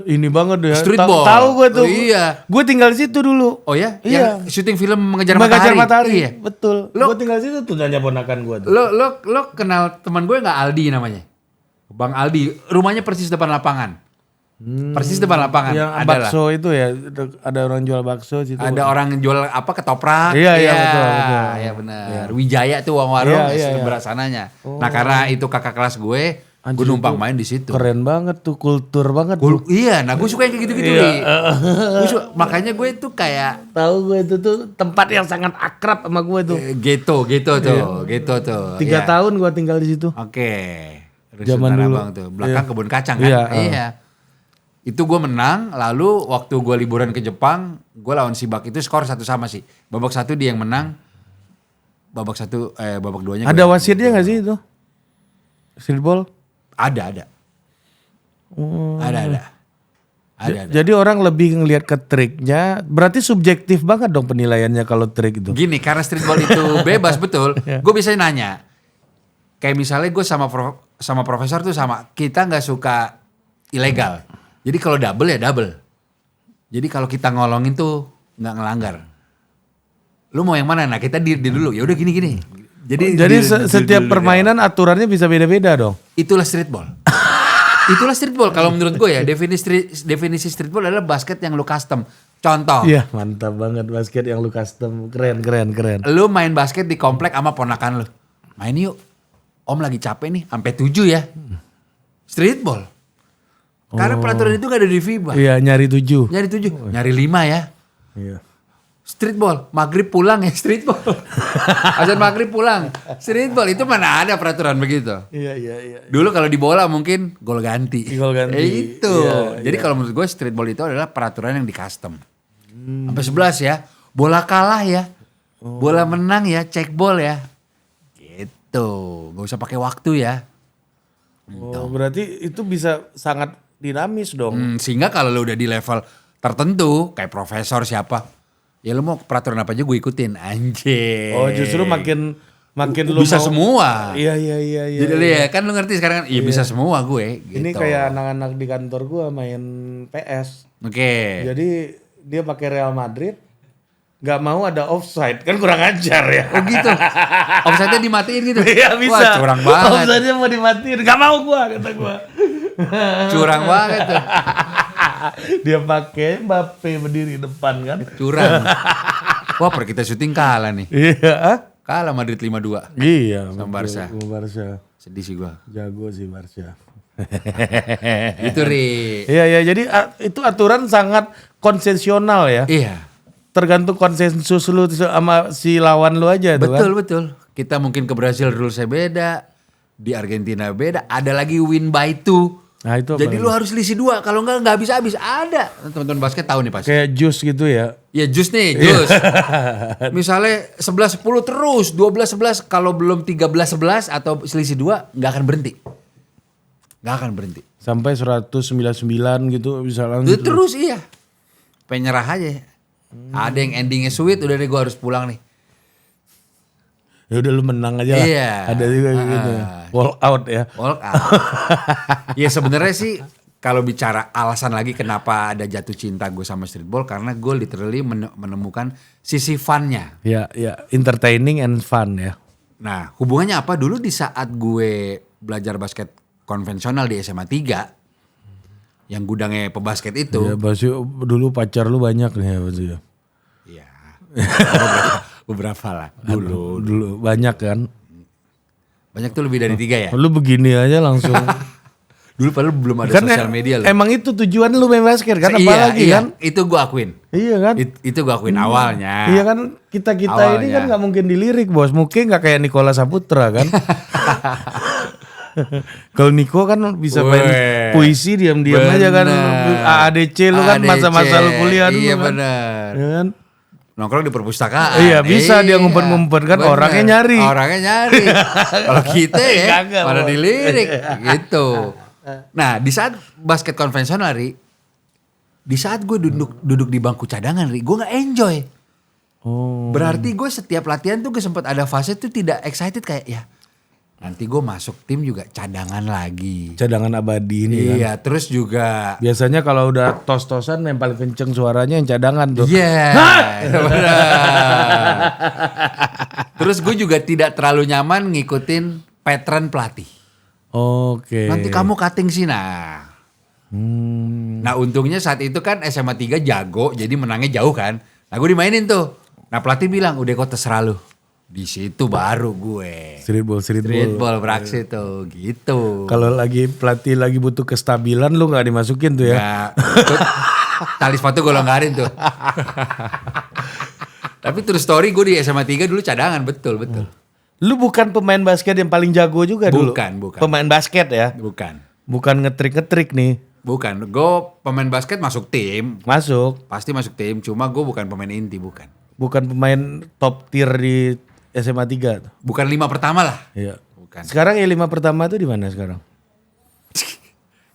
ini banget ya.
Street ball.
Tahu gue tuh.
Oh, iya.
Gue tinggal di situ dulu.
Oh ya?
Iya.
Yang syuting film Mengejar
Mengejar
Matahari.
Matahari.
Iya.
Betul. Gue tinggal di situ tuh nanya ponakan gue tuh.
Lo kenal teman gue nggak, Aldi namanya? Bang Aldi. Rumahnya persis depan lapangan. Persis depan lapangan.
Yang bakso itu ya, ada orang jual bakso situ.
Ada orang jual apa, ketoprak.
Iya, betul.
Iya benar. Wijaya tuh warung sebelah sananya. Nah karena itu kakak kelas gue numpang main di situ.
Keren banget tuh, kultur banget.
Iya, nah gue suka yang kayak gitu-gitu. Makanya gue tuh kayak
tahu gue itu tuh tempat yang sangat akrab sama gue tuh.
gitu tuh.
3 tahun gue tinggal di situ.
Oke.
Zaman dulu.
Tuh. Belakang kebun kacang kan? Iya. Itu gue menang, lalu waktu gue liburan ke Jepang, gue lawan Sibak itu skor 1-1 sih. Babak 1 dia yang menang, babak 2-nya.
Ada wasitnya gak sih itu? Streetball?
Ada. Ada.
Jadi orang lebih ngelihat ke triknya, berarti subjektif banget dong penilaiannya kalau trik itu.
Gini, karena streetball itu bebas betul, gue bisa nanya. Kayak misalnya gue sama profesor tuh sama, kita nggak suka ilegal. Jadi kalau double ya double. Jadi kalau kita ngolongin tuh nggak ngelanggar. Lu mau yang mana? Nah kita di dulu. Ya udah gini. Jadi
setiap permainan aturannya bisa beda-beda dong.
Itulah streetball. Itulah streetball kalau menurut gue ya. Definisi streetball adalah basket yang lu custom. Contoh.
Iya mantap banget basket yang lu custom. Keren.
Lu main basket di komplek sama ponakan lu. Main yuk. Om lagi capek nih. Sampai 7 ya. Streetball. Karena peraturan itu gak ada di FIBA.
Iya nyari 7.
Nyari 5 ya.
Iya.
Streetball. Maghrib pulang ya streetball. Azan maghrib pulang. Streetball itu mana ada peraturan begitu.
Iya.
Dulu kalau di bola mungkin gol ganti. Itu. Jadi kalau menurut gue streetball itu adalah peraturan yang di custom. Sampai 11 ya. Bola kalah ya. Bola menang ya. Check ball ya. Gitu. Gak usah pakai waktu ya.
Oh, berarti itu bisa sangat dinamis dong.
Sehingga kalau lo udah di level tertentu kayak profesor siapa, ya lo mau peraturan apa aja gue ikutin, anjir.
Oh justru makin lu
bisa
mau,
semua.
Iya.
Jadi ya kan lo ngerti sekarang kan, iya bisa semua gue. Gitu.
Ini kayak anak-anak di kantor gue main PS.
Oke.
Jadi dia pakai Real Madrid, nggak mau ada offside, kan kurang ajar ya.
Oh gitu. Offside-nya dimatiin gitu.
Iya bisa.
Wah curang banget.
Offside-nya mau dimatiin, nggak mau gue kata gue.
Curang banget tuh.
Dia pakai Mbappe berdiri depan kan.
Curang. Wah per kita syuting kalah nih.
Iya.
Kalah Madrid 5-2.
Iya.
Sama Barca. Sedih sih gua.
Jago sih Barca.
Itu Ri.
Iya jadi itu aturan sangat konsensional ya.
Iya.
Tergantung konsensus lu sama si lawan lu aja tuh kan.
Betul. Kita mungkin ke Brasil rulesnya beda. Di Argentina beda. Ada lagi win by 2.
Nah, itu
jadi lu harus selisih 2. Kalau enggak habis-habis. Ada. Teman-teman basket tahu nih pasti.
Kayak jus gitu ya.
Ya jus nih, jus. Misalnya 11-10 terus, 12-11 kalau belum 13-11 atau selisih 2 enggak akan berhenti. Enggak akan berhenti.
Sampai 199 gitu bisa langsung.
Itu terus iya. Penyerah aja. Ada yang endingnya sweet, udah deh gue harus pulang nih.
Ya udah lu menang aja lah.
Iya.
Ada juga gitu. Walk out ya.
Walk out. Ya sebenarnya sih kalau bicara alasan lagi kenapa ada jatuh cinta gue sama streetball karena gue literally menemukan sisi funnya.
Ya, entertaining and fun ya.
Nah, hubungannya apa? Dulu di saat gue belajar basket konvensional di SMA 3 yang gudangnya pebasket itu.
Ya, dulu pacar lu banyak nih ya Basu ya.
Iya. Beberapa lah
dulu banyak kan.
Banyak tuh lebih dari 3 ya.
Lu begini aja langsung.
Dulu padahal belum ada
kan
sosial media loh.
Emang itu tujuan lu main basket kan apalagi
iya,
kan?
Itu gue akuin.
Iya kan?
Itu gue akuin awalnya.
Iya kan kita ini kan nggak mungkin dilirik bos. Mungkin nggak kayak Nikola Saputra kan? Kalau Niko kan bisa main puisi diam-diam aja kan. AADC lu kan masa-masa lu kuliah dulu
iya
kan.
benar.
Ya kan?
nongkrong di perpustakaan.
Iya bisa dia ngumpet-ngumpet kan,
bener.
orangnya nyari.
Orangnya nyari. Kalau kita ya
Kagak,
pada
Bos.
dilirik gitu. Nah di saat basket konvensional Ri, di saat gue duduk di bangku cadangan Ri, gue gak enjoy.
Oh.
Berarti gue setiap latihan tuh gue sempat ada fase tuh tidak excited kayak ya. Nanti gue masuk tim juga cadangan lagi.
Cadangan abadi ini kan.
Iya terus juga.
Biasanya kalau udah tos-tosan yang paling kenceng suaranya yang cadangan tuh.
Iya, benar. Terus gue juga tidak terlalu nyaman ngikutin pattern pelatih.
Oke.
Nanti kamu cutting sih nah. Nah untungnya saat itu kan SMA 3 jago jadi menangnya jauh kan. Nah gue dimainin tuh. Nah pelatih bilang udah kok terserah lu. Di situ baru gue. Streetball beraksi tuh gitu.
Kalau lagi pelatih lagi butuh kestabilan lu nggak dimasukin tuh ya?
Nggak, tali sepatu gue longgarin tuh. Tapi true story gue di SMA 3 dulu cadangan betul.
Lu bukan pemain basket yang paling jago juga dulu?
Bukan.
Pemain basket ya?
Bukan.
Bukan ngetrik-ngetrik nih?
Bukan. Gue pemain basket masuk tim.
Masuk?
Pasti masuk tim. Cuma gue bukan pemain inti bukan.
Bukan pemain top tier di SMA 3?
Bukan 5 pertama lah.
Iya.
Bukan.
Sekarang ya 5 pertama tuh di mana sekarang?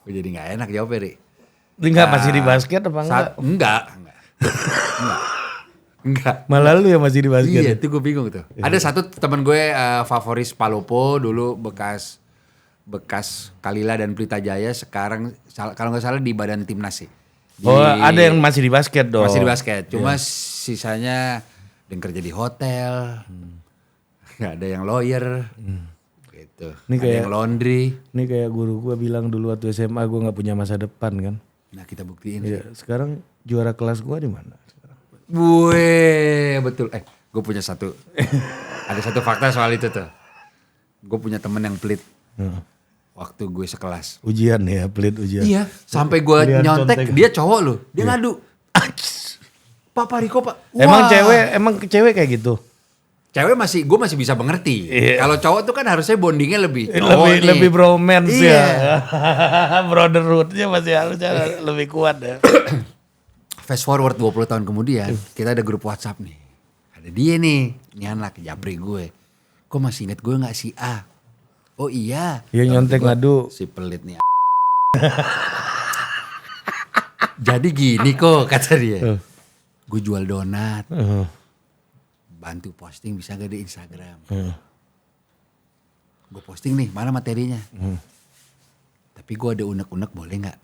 Gue jadi gak enak jawabnya Ri.
Enggak masih di basket apa enggak?
Enggak.
Malah lu yang masih di basket.
Iya itu gue bingung tuh. Ada satu teman gue favoris Palopo dulu bekas Kalila dan Pelita Jaya sekarang kalau nggak salah di badan timnas sih.
Oh ada yang masih di basket dong.
Masih di basket. Cuma sisanya yang kerja di hotel. Gak ada yang lawyer. Gitu.
Ini
ada
kayak-
yang laundry.
Ini kayak guru gue bilang dulu waktu SMA gue nggak punya masa depan kan.
Nah kita buktiin.
Iya, sekarang juara kelas gue di mana?
Wih, betul. Gue punya ada satu fakta soal itu tuh. Gue punya temen yang pelit. Waktu gue sekelas.
Ujian ya, pelit ujian.
Iya, sampai gue
Lihat
nyontek,
contek.
dia cowok loh. Dia ngadu. Pak Riko Pak.
Emang
Wah.
cewek kayak gitu.
Cewek gue masih bisa mengerti.
Iya.
Kalau cowok tuh kan harusnya bondingnya lebih.
Lebih bromance
Iya.
ya. Brotherhoodnya masih harusnya lebih kuat ya.
Fast forward 20 tahun kemudian, kita ada grup WhatsApp nih. Ada dia nih, ini anak japri gue. Kok masih inget gue gak si A? Oh iya.
Yang nyontek ngadu.
Si pelit nih. Jadi gini kok kata dia. Gue jual donat. Bantu posting bisa gak di Instagram? Gue posting nih, mana materinya? Tapi gue ada unek-unek boleh gak?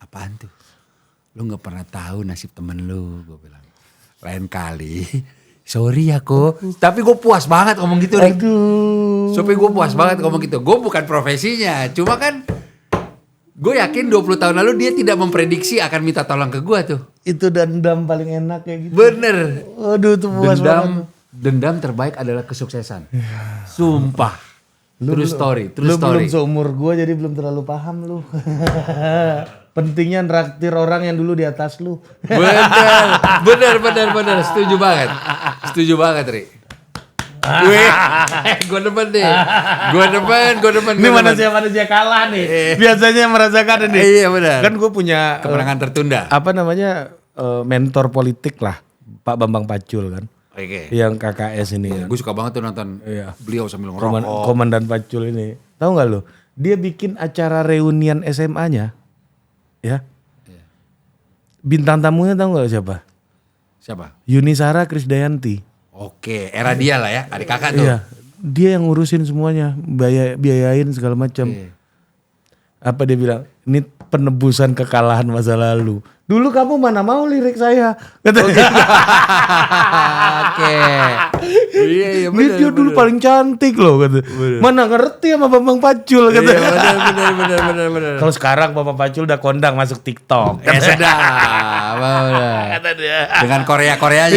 Apaan tuh? Lu gak pernah tahu nasib temen lu, gue bilang. Lain kali, sorry ya kok. Tapi gue puas banget ngomong gitu.
Aduh.
Sampai gue puas banget ngomong gitu. Gue bukan profesinya, cuma kan gue yakin 20 tahun lalu dia tidak memprediksi akan minta tolong ke gue tuh.
Itu dendam paling enak kayak gitu.
Bener.
Aduh tuh puas banget.
Dendam terbaik adalah kesuksesan. Sumpah. True story.
Lu belum seumur gue jadi belum terlalu paham lu. Pentingnya nraktir orang yang dulu di atas lu.
Bener. Setuju banget, Ri. Gue demen deh. Gue demen.
Ini manusia kalah nih. Biasanya merasakan ini.
Iya benar.
Kan gue punya
Kemenangan tertunda.
apa namanya mentor politik lah, Pak Bambang Pacul kan.
Oke.
Yang KKS ini kan.
Gue suka banget tuh nonton
Iya.
beliau sambil ngerokok.
Komandan Pacul ini. Tahu nggak lo? Dia bikin acara reunian SMA-nya. Ya. Bintang tamunya tahu nggak siapa?
Siapa?
Yunisara Krisdayanti.
Oke, era dia lah ya, adik kakak tuh.
Iya. Dia yang ngurusin semuanya, biayain segala macam.
Iya.
Apa dia bilang? Ini penebusan kekalahan masa lalu. Dulu kamu mana mau lirik saya? Katanya.
Oke. Iya
Ini dia dulu paling cantik loh kata. Mana ngerti sama Bambang Pacul kata.
Iya bener.
Kalau sekarang Bambang Pacul udah kondang masuk TikTok.
Sedap.
Kata dia.
Dengan Korea-Koreanya.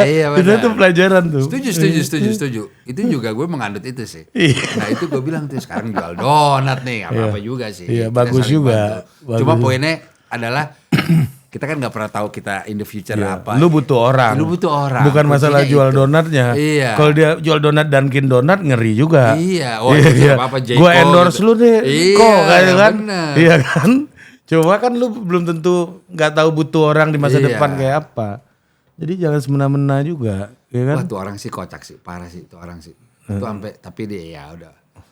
Iya
Itu
bener.
tuh pelajaran tuh.
Setuju. Itu juga gue mengandut itu sih. Nah itu gue bilang tuh sekarang jual donat nih. Apa juga sih.
Iya,
Kita
bagus
saling
juga.
bantu. Cuma poinnya adalah kita kan nggak pernah tahu kita in the future apa.
Lu butuh orang. Bukan masalah
Kuncinya
jual
itu.
donatnya.
Iya.
Kalau dia jual donat Dunkin Donat ngeri juga.
Iya. Oh itu apa Jeko
Gua endorse
gitu.
lu deh.
Iya,
Kok kayak kan?
bener.
Iya kan? Coba kan lu belum tentu nggak tahu butuh orang di masa
Iya.
depan kayak apa. Jadi jangan semena-mena juga, ya kan?
Wah tuh orang sih kocak sih, parah sih itu orang sih. Itu sampai tapi dia ya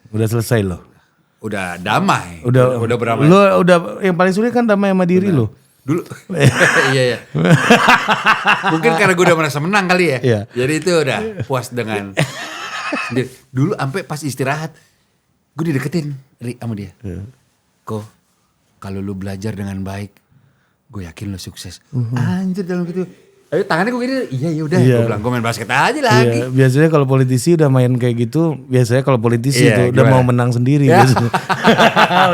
Udah selesai loh.
udah damai.
Udah
berapa?
Lu udah yang paling sulit kan damai sama diri lo.
Dulu iya. Mungkin karena gue udah merasa menang kali ya.
Iya.
Jadi itu udah puas dengan sendiri. Dulu sampai pas istirahat gue dideketin sama dia. Ko, kalau lu belajar dengan baik, gue yakin lu sukses. Anjir dalam gitu. Ayo tangannya gue gini, iya udah. Gue bilang gue main basket aja lagi.
Iya, biasanya kalau politisi udah main kayak gitu, biasanya kalau politisi
Iya,
tuh udah
gimana?
mau menang sendiri
Ya.
biasanya.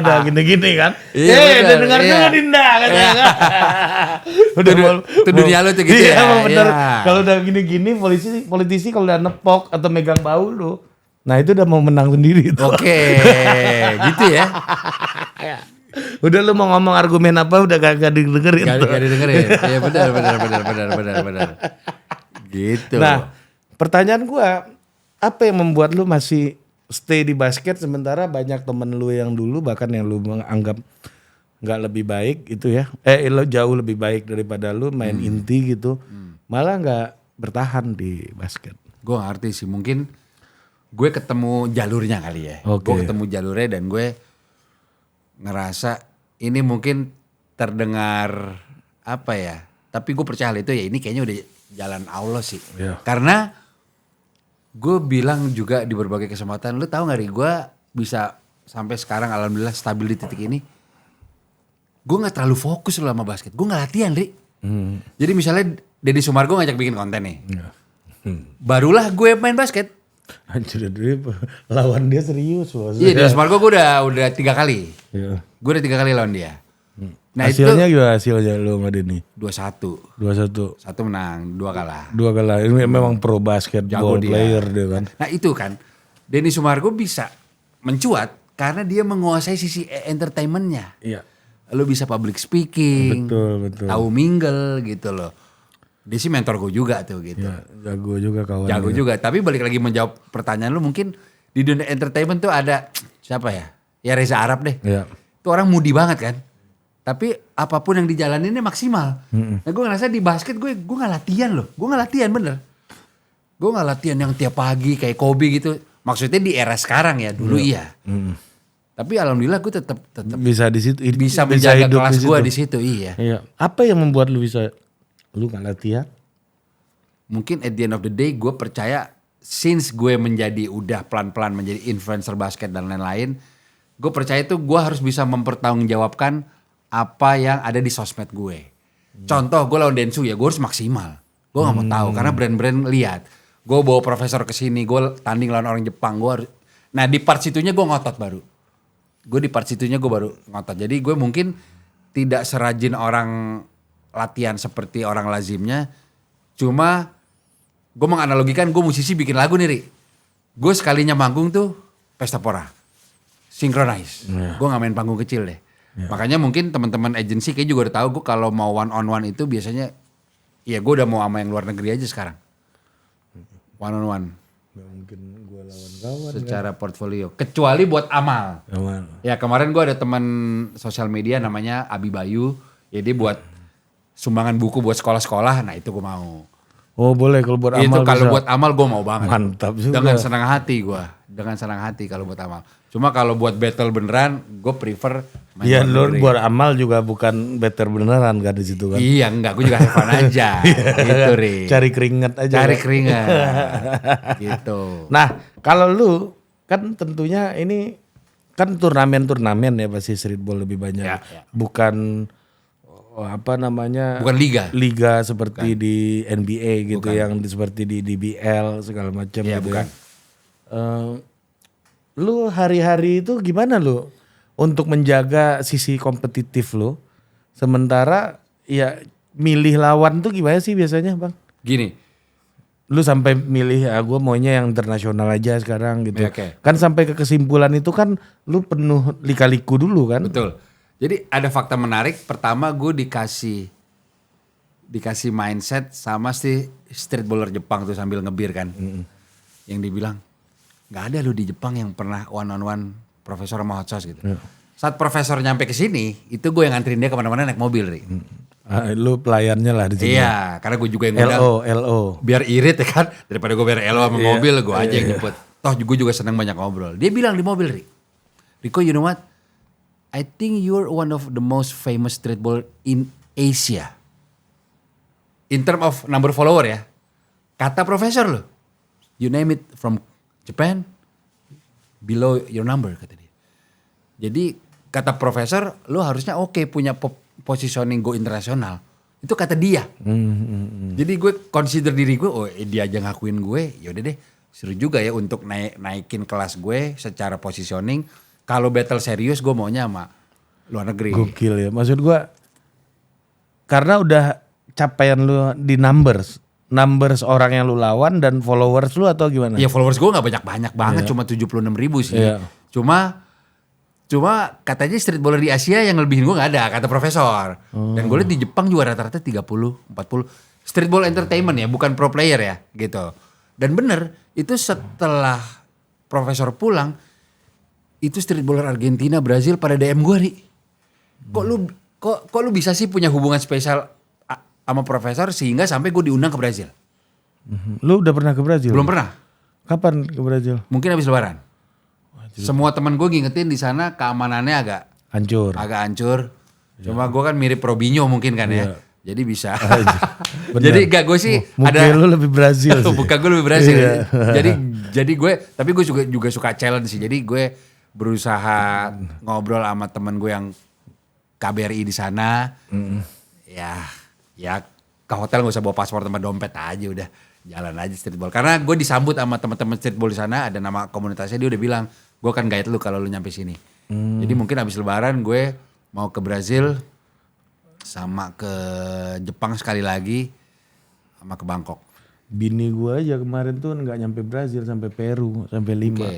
Udah gini-gini kan.
Iya,
udah
benar,
dengar
iya.
dulu Dinda katanya. Udah
Itu dunia lu tuh gitu
iya,
ya,
emang bener.
iya.
Kalau udah gini-gini politisi kalau udah nepok atau megang bau lu, nah itu udah mau menang sendiri tuh.
Oke, gitu ya.
Udah lu mau ngomong argumen apa udah gak didengerin.
Gak didengerin. Iya benar. Gitu.
Nah, pertanyaan gua, apa yang membuat lu masih stay di basket sementara banyak temen lu yang dulu bahkan yang lu menganggap nggak lebih baik gitu ya? Lo jauh lebih baik daripada lu main inti gitu, malah nggak bertahan di basket.
Gue ngerti sih, mungkin gue ketemu jalurnya kali ya.
Oke.
Gue ketemu jalurnya dan gue ngerasa ini mungkin terdengar apa ya. Tapi gue percaya hal itu ya ini kayaknya udah jalan Allah sih.
Iya.
Karena gue bilang juga di berbagai kesempatan, lu tahu gak Ri, gue bisa sampai sekarang alhamdulillah stabil di titik ini. Gue gak terlalu fokus loh sama basket, gue gak latihan Ri. Jadi misalnya Deddy Sumargo ngajak bikin konten nih. Barulah gue main basket.
Anjir, lawan dia serius loh.
Iya Deddy Sumargo gue udah 3 kali.
Iya.
Gue udah 3 kali lawan dia. Nah
Hasilnya
itu
gimana hasilnya lu sama Denny?
2-1.
2-1.
1 menang, 2 kalah.
2 kalah. Ini memang pro basketball
Jago dia.
player dia kan.
Nah itu kan, Denny Sumargo bisa mencuat karena dia menguasai sisi entertainmentnya.
Iya.
Lo bisa public speaking,
Betul.
tahu mingle gitu loh. Dia sih mentor gue juga tuh gitu.
Ya, jago juga kawan.
Jago juga, tapi balik lagi menjawab pertanyaan lu mungkin di dunia entertainment tuh ada siapa ya? Ya Reza Arab deh.
Iya.
Itu orang mudi banget kan. Tapi apapun yang dijalaninnya maksimal. Nah gue ngerasa di basket gue gak latihan loh. Gue gak latihan bener. Gue gak latihan yang tiap pagi kayak Kobe gitu. Maksudnya di era sekarang ya, dulu iya. Tapi alhamdulillah gue tetap
Bisa di situ.
bisa menjaga
hidup
kelas
di
gue
situ.
di situ, iya.
Iya. Apa yang membuat lu bisa lu gak latihan?
Mungkin at the end of the day gue percaya since gue udah pelan-pelan menjadi influencer basket dan lain-lain, gue percaya itu gue harus bisa mempertanggungjawabkan apa yang ada di sosmed gue. Contoh gue lawan Densu ya gue harus maksimal. Gue gak mau tahu karena brand-brand lihat. Gue bawa profesor ke sini, gue tanding lawan orang Jepang, gue harus. Nah di part situnya gue ngotot baru. Ngotot. Jadi gue mungkin tidak serajin orang latihan seperti orang lazimnya. Cuma gue menganalogikan gue musisi bikin lagu nih Ri. Gue sekalinya manggung tuh pesta pora. Synchronize. Gue gak main panggung kecil deh. Makanya mungkin teman-teman agensi kayak juga udah tahu gue kalau mau one on one itu biasanya ya gue udah mau sama yang luar negeri aja sekarang. One on one.
Gak mungkin gue lawan kawan.
Secara portfolio. Kecuali buat amal.
Kawan.
Ya kemarin gue ada teman sosial media namanya Abi Bayu. Ya dia buat sumbangan buku buat sekolah-sekolah. Nah itu gue mau.
Oh boleh kalau buat amal
Itu kalau
bisa.
buat amal gue mau banget.
Mantap juga.
Dengan senang hati gue. Dengan senang hati kalau buat amal. Cuma kalau buat battle beneran gue prefer main
Iya
luar
lu
negeri.
buat amal juga bukan better beneran kan di situ kan.
Iya enggak, gue juga have fun aja. Gitu Ri.
Cari keringat aja.
Cari
kan?
keringat. Gitu.
Nah kalau lu kan tentunya ini kan turnamen ya pasti streetball lebih banyak.
Ya, ya.
Bukan apa namanya.
Bukan liga.
Liga seperti di NBA gitu yang seperti di DBL segala macam
Iya,
gitu
bukan.
ya. Lu hari-hari itu gimana lu untuk menjaga sisi kompetitif lu? Sementara ya milih lawan tuh gimana sih biasanya Bang?
Gini.
Lu sampai milih gue maunya yang internasional aja sekarang gitu.
Ya, oke.
Kan sampai ke kesimpulan itu kan lu penuh lika-liku dulu kan?
Betul. Jadi ada fakta menarik. Pertama gue dikasih mindset sama si streetballer Jepang tuh sambil ngebir kan. Yang dibilang nggak ada lu di Jepang yang pernah one on one profesor sama hot sauce gitu. Saat profesor nyampe ke sini, itu gue yang nganterin dia kemana-mana naik mobil Ri.
Lu pelayannya lah di sini.
Iya, karena gue juga yang ngundang.
LO.
Biar irit ya kan, daripada gue bayar LO sama mobil, gue aja yang jemput. Toh gue juga senang banyak ngobrol. Dia bilang di mobil, Rico, you know what? I think you're one of the most famous street baller in Asia. In term of number follower ya. Kata profesor loh. You name it from Japan, below your number kata dia. Jadi kata profesor, lu harusnya punya positioning go internasional. Itu kata dia. Jadi gue consider diri gue, dia aja ngakuin gue, yaudah deh seru juga ya untuk naikin kelas gue secara positioning. Kalau battle serius gue maunya sama luar negeri.
Gokil ya, maksud gue karena udah capaian lu di numbers orang yang lu lawan dan followers lu atau gimana?
Ya followers gue gak banyak-banyak banget, cuma 76.000 sih. Cuma katanya street baller di Asia yang lebihin gue gak ada, kata profesor. Dan gue liat di Jepang juga rata-rata 30, 40. Street ball entertainment ya, bukan pro player ya gitu. Dan bener, itu setelah profesor pulang, itu street baller Argentina, Brazil pada DM gue, Ri. Kok lu bisa sih punya hubungan spesial sama profesor sehingga sampai gue diundang ke Brazil?
Lu udah pernah ke Brazil?
Belum pernah.
Kapan ke Brazil?
Mungkin habis lebaran. Semua teman gue ngingetin di sana keamanannya agak hancur. Cuma gue kan mirip Robinho mungkin kan ya. Jadi bisa. Jadi gak gue sih
ada. Lu lebih Brazil sih.
Bukan gue lebih Brazil. Jadi gue, tapi gue juga suka challenge sih. Jadi gue berusaha ngobrol sama temen gue yang KBRI di sana. Ya ke hotel gak usah bawa paspor sama dompet aja udah. Jalan aja streetball. Karena gue disambut sama teman-teman streetball di sana, ada nama komunitasnya, dia udah bilang, gue akan guide lu kalau lu nyampe sini. Jadi mungkin habis lebaran gue mau ke Brazil, sama ke Jepang sekali lagi, sama ke Bangkok.
Bini gue aja kemarin tuh nggak nyampe Brazil, sampai Peru, sampai Lima.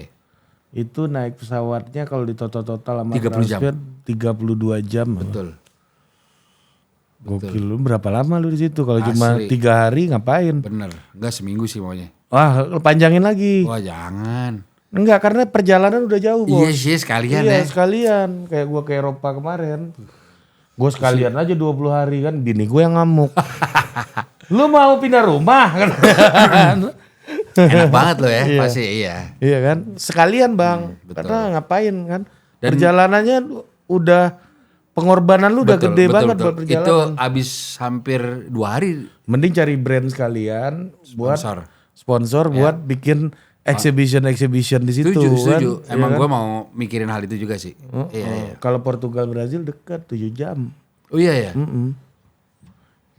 Itu naik pesawatnya kalau di total sama
30
transfer 32 jam.
Betul.
Gokil, lu berapa lama lu di situ? Kalau cuma 3 hari ngapain?
Bener, enggak seminggu sih maunya.
Wah, panjangin lagi.
Wah jangan.
Enggak, karena perjalanan udah jauh, Bos.
Iya sih sekalian ya.
Iya sekalian, kayak gua ke Eropa kemarin. Gue sekalian aja 20 hari kan, bini gue yang ngamuk. Lu mau pindah rumah kan?
Enak banget lo ya, pasti iya.
Iya kan, sekalian Bang. Karena ngapain kan? Dan perjalanannya udah, pengorbanan lu udah gede banget buat perjalanan.
Itu abis hampir 2 hari.
Mending cari brand sekalian buat sponsor buat bikin exhibition di situ.
Setuju.
Kan?
Emang
ya
gue
kan?
mau mikirin hal itu juga sih. Iya.
Kalau Portugal Brazil dekat 7 jam.
Oh iya ya.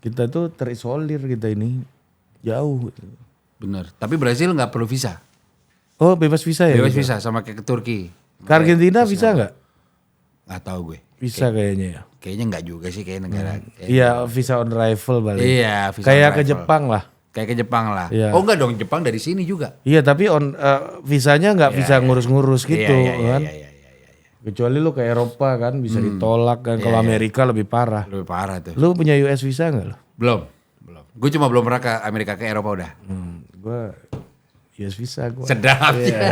Kita tuh terisolir kita ini jauh.
Bener. Tapi Brazil nggak perlu visa.
Oh bebas visa ya?
Bebas visa sama kayak ke Turki.
Ke Argentina visa nggak?
Nggak tahu gue.
Bisa kayaknya ya.
Kayaknya nggak juga sih kayak negara.
Iya visa on arrival balik.
Iya visa
kayak
on
ke Jepang lah.
Kayak ke Jepang lah.
Iya.
Oh enggak dong, Jepang dari sini juga.
Iya tapi visanya nggak bisa ngurus-ngurus gitu kan.
Iya.
Kecuali lu ke Eropa kan bisa ditolak kan. Kalau Amerika lebih parah.
Lebih parah tuh.
Lu punya US visa nggak lo?
Belum. Gue cuma belum pernah ke Amerika, ke Eropa udah.
Gue US visa gue.
Sedap. Kayak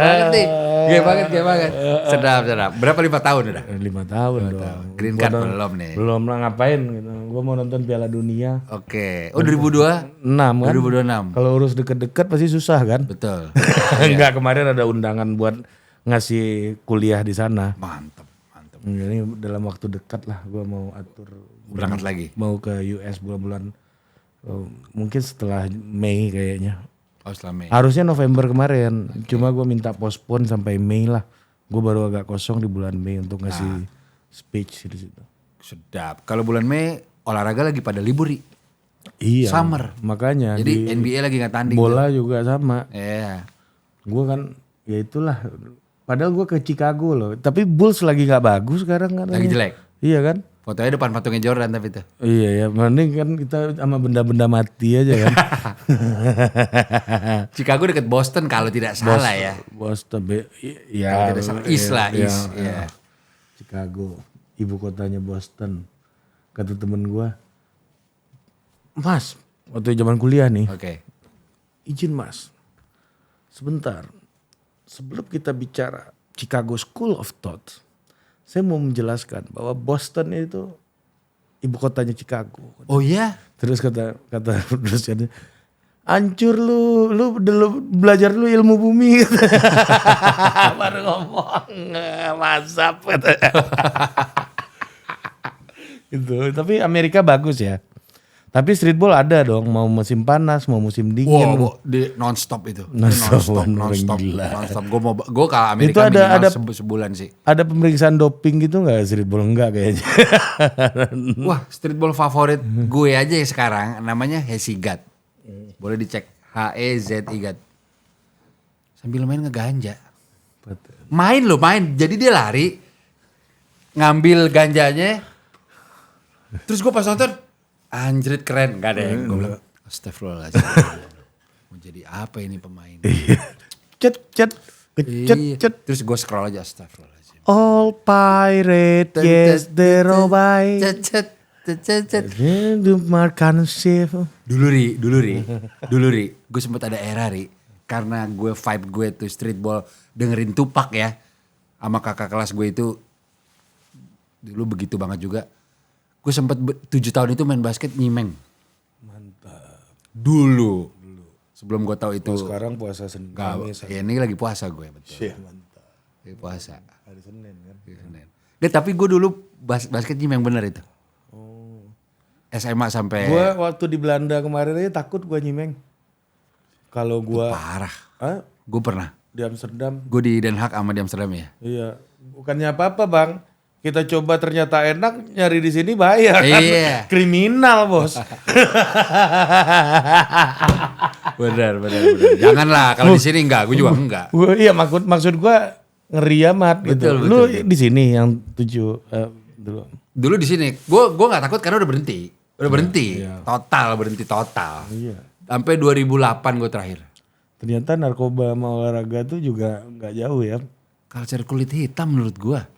banget nih. Kayak banget. Sedap. Berapa 5 tahun udah?
5 tahun dong.
Green card belum nih.
Belum lah ngapain gitu. Gue mau nonton Piala Dunia.
Oke. Oh 2026 kan?
2026. Kalau urus deket-deket pasti susah kan?
Betul.
Enggak, kemarin ada undangan buat ngasih kuliah di sana.
Mantap.
Ini dalam waktu dekat lah gue mau atur.
Berangkat lagi?
Mau ke US bulan-bulan. Mungkin setelah Mei kayaknya.
Oh setelah Mei.
Harusnya November kemarin. Cuma gue minta postpone sampai Mei lah. Gue baru agak kosong di bulan Mei untuk ngasih speech di situ.
Sedap. Kalau bulan Mei olahraga lagi pada libur.
Iya.
Summer.
Makanya.
Jadi NBA lagi gak tanding.
Bola juga sama.
Iya.
Gue kan ya itulah. Padahal gue ke Chicago loh. Tapi Bulls lagi gak bagus sekarang kan.
Lagi jelek.
Iya kan.
Fotonya depan patungnya Jordan tapi itu.
Iya ya. Mending kan kita sama benda-benda mati aja kan.
Chicago deket Boston kalau tidak salah ya.
Boston. Ya.
East lah. Iya.
Chicago. Ibu kotanya Boston. Kata temen gue. Mas. Waktu zaman kuliah nih.
Oke.
Izin mas. Sebentar. Sebelum kita bicara Chicago School of Thought, saya mau menjelaskan bahwa Boston itu ibu kotanya Chicago.
Oh iya?
Terus kata produsennya, hancur lu belajar dulu ilmu bumi. Baru ngomong, mantap. Gitu. Tapi Amerika bagus ya. Tapi streetball ada dong, mau musim panas, mau musim dingin.
Wow, di non-stop itu.
Non-stop.
Non-stop. Gue kalau
Itu
Amerika
ada
sebulan sih.
Ada pemeriksaan doping gitu nggak streetball? Enggak kayaknya.
Wah, streetball favorit gue aja ya sekarang namanya Hesigat. Boleh dicek HEZIGAT. Sambil main ngeganja. Main. Jadi dia lari, ngambil ganjanya. Terus gue pas nonton, anjrit keren. Gak ada yang gue bilang, astagfirullahaladzim. Mau jadi apa ini pemain?
Cet.
Terus gue scroll aja, astagfirullahaladzim.
All pirate, yes, they're all by.
Cet. Dulu ri. Gue sempet ada era ri. Karena gue vibe gue tuh streetball dengerin Tupac ya. Sama kakak kelas gue itu. Dulu begitu banget juga. Gue sempet 7 tahun itu main basket nyimeng.
Mantap.
Dulu. Sebelum gue tahu itu.
Sekarang puasa Senin.
Ya ini lagi puasa gue betul.
Iya, mantap.
Lagi puasa.
Hari Senin kan.
Hari Senin. Tapi gue dulu basket nyimeng bener itu. SMA sampai.
Gue waktu di Belanda kemarin aja takut gue nyimeng. Kalau gue.
Parah. Gue pernah.
Di Amsterdam.
Gue di Den Haag sama di Amsterdam ya.
Iya. Bukannya apa-apa bang. Kita coba ternyata enak, nyari di sini bayar kan.
Iya.
Kriminal bos.
Benar. Janganlah kalau di sini enggak, gue juga enggak.
Iya maksud gue ngeri amat gitu.
Betul.
Lu di sini yang 7 dulu.
Dulu di sini, gue nggak takut karena udah berhenti.
Iya.
Berhenti total.
Iya.
Sampai 2008 gue terakhir.
Ternyata narkoba sama olahraga tuh juga nggak jauh ya.
Culture kulit hitam menurut gue.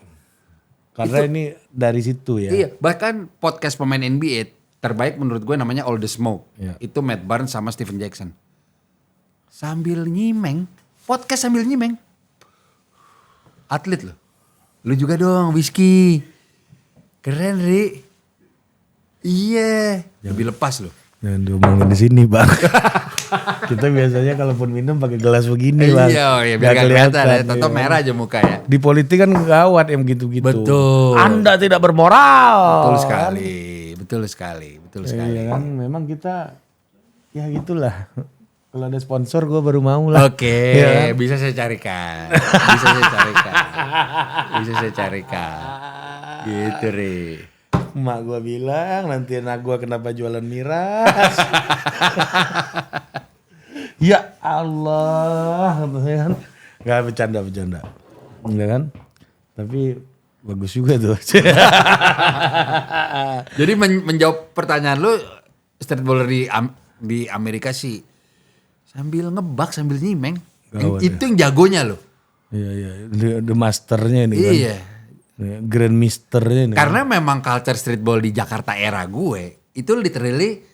Karena ini dari situ ya.
Iya, bahkan podcast pemain NBA terbaik menurut gue namanya All the Smoke.
Iya.
Itu Matt Barnes sama Steven Jackson. Sambil nyimeng, podcast sambil nyimeng. Atlet loh. Lu juga dong, Whiskey. Keren, Ri. Iya. Lebih lepas loh.
Jangan diomongin di sini bang. Kita biasanya kalaupun minum pakai gelas begini bang.
Iya, biar gak kelihatan ya. Toto merah aja muka ya.
Di politik kan gawat yang gitu-gitu.
Betul.
Anda tidak bermoral.
Betul sekali.
Iya kan, memang kita ya gitulah. Kalau ada sponsor gue baru mau lah.
Oke,
Ya.
bisa saya carikan. Gitu, Ri.
Mak gue bilang nanti anak gue kenapa jualan miras. Ya Allah. Gak bercanda. Enggak kan? Tapi bagus juga tuh.
Jadi menjawab pertanyaan lu, streetballer di Amerika sih sambil ngebak sambil nyimeng. Itu yang jagonya lo.
Iya. The masternya ini kan.
Iya.
Grand Misternya ini.
Karena memang culture streetball di Jakarta era gue itu literally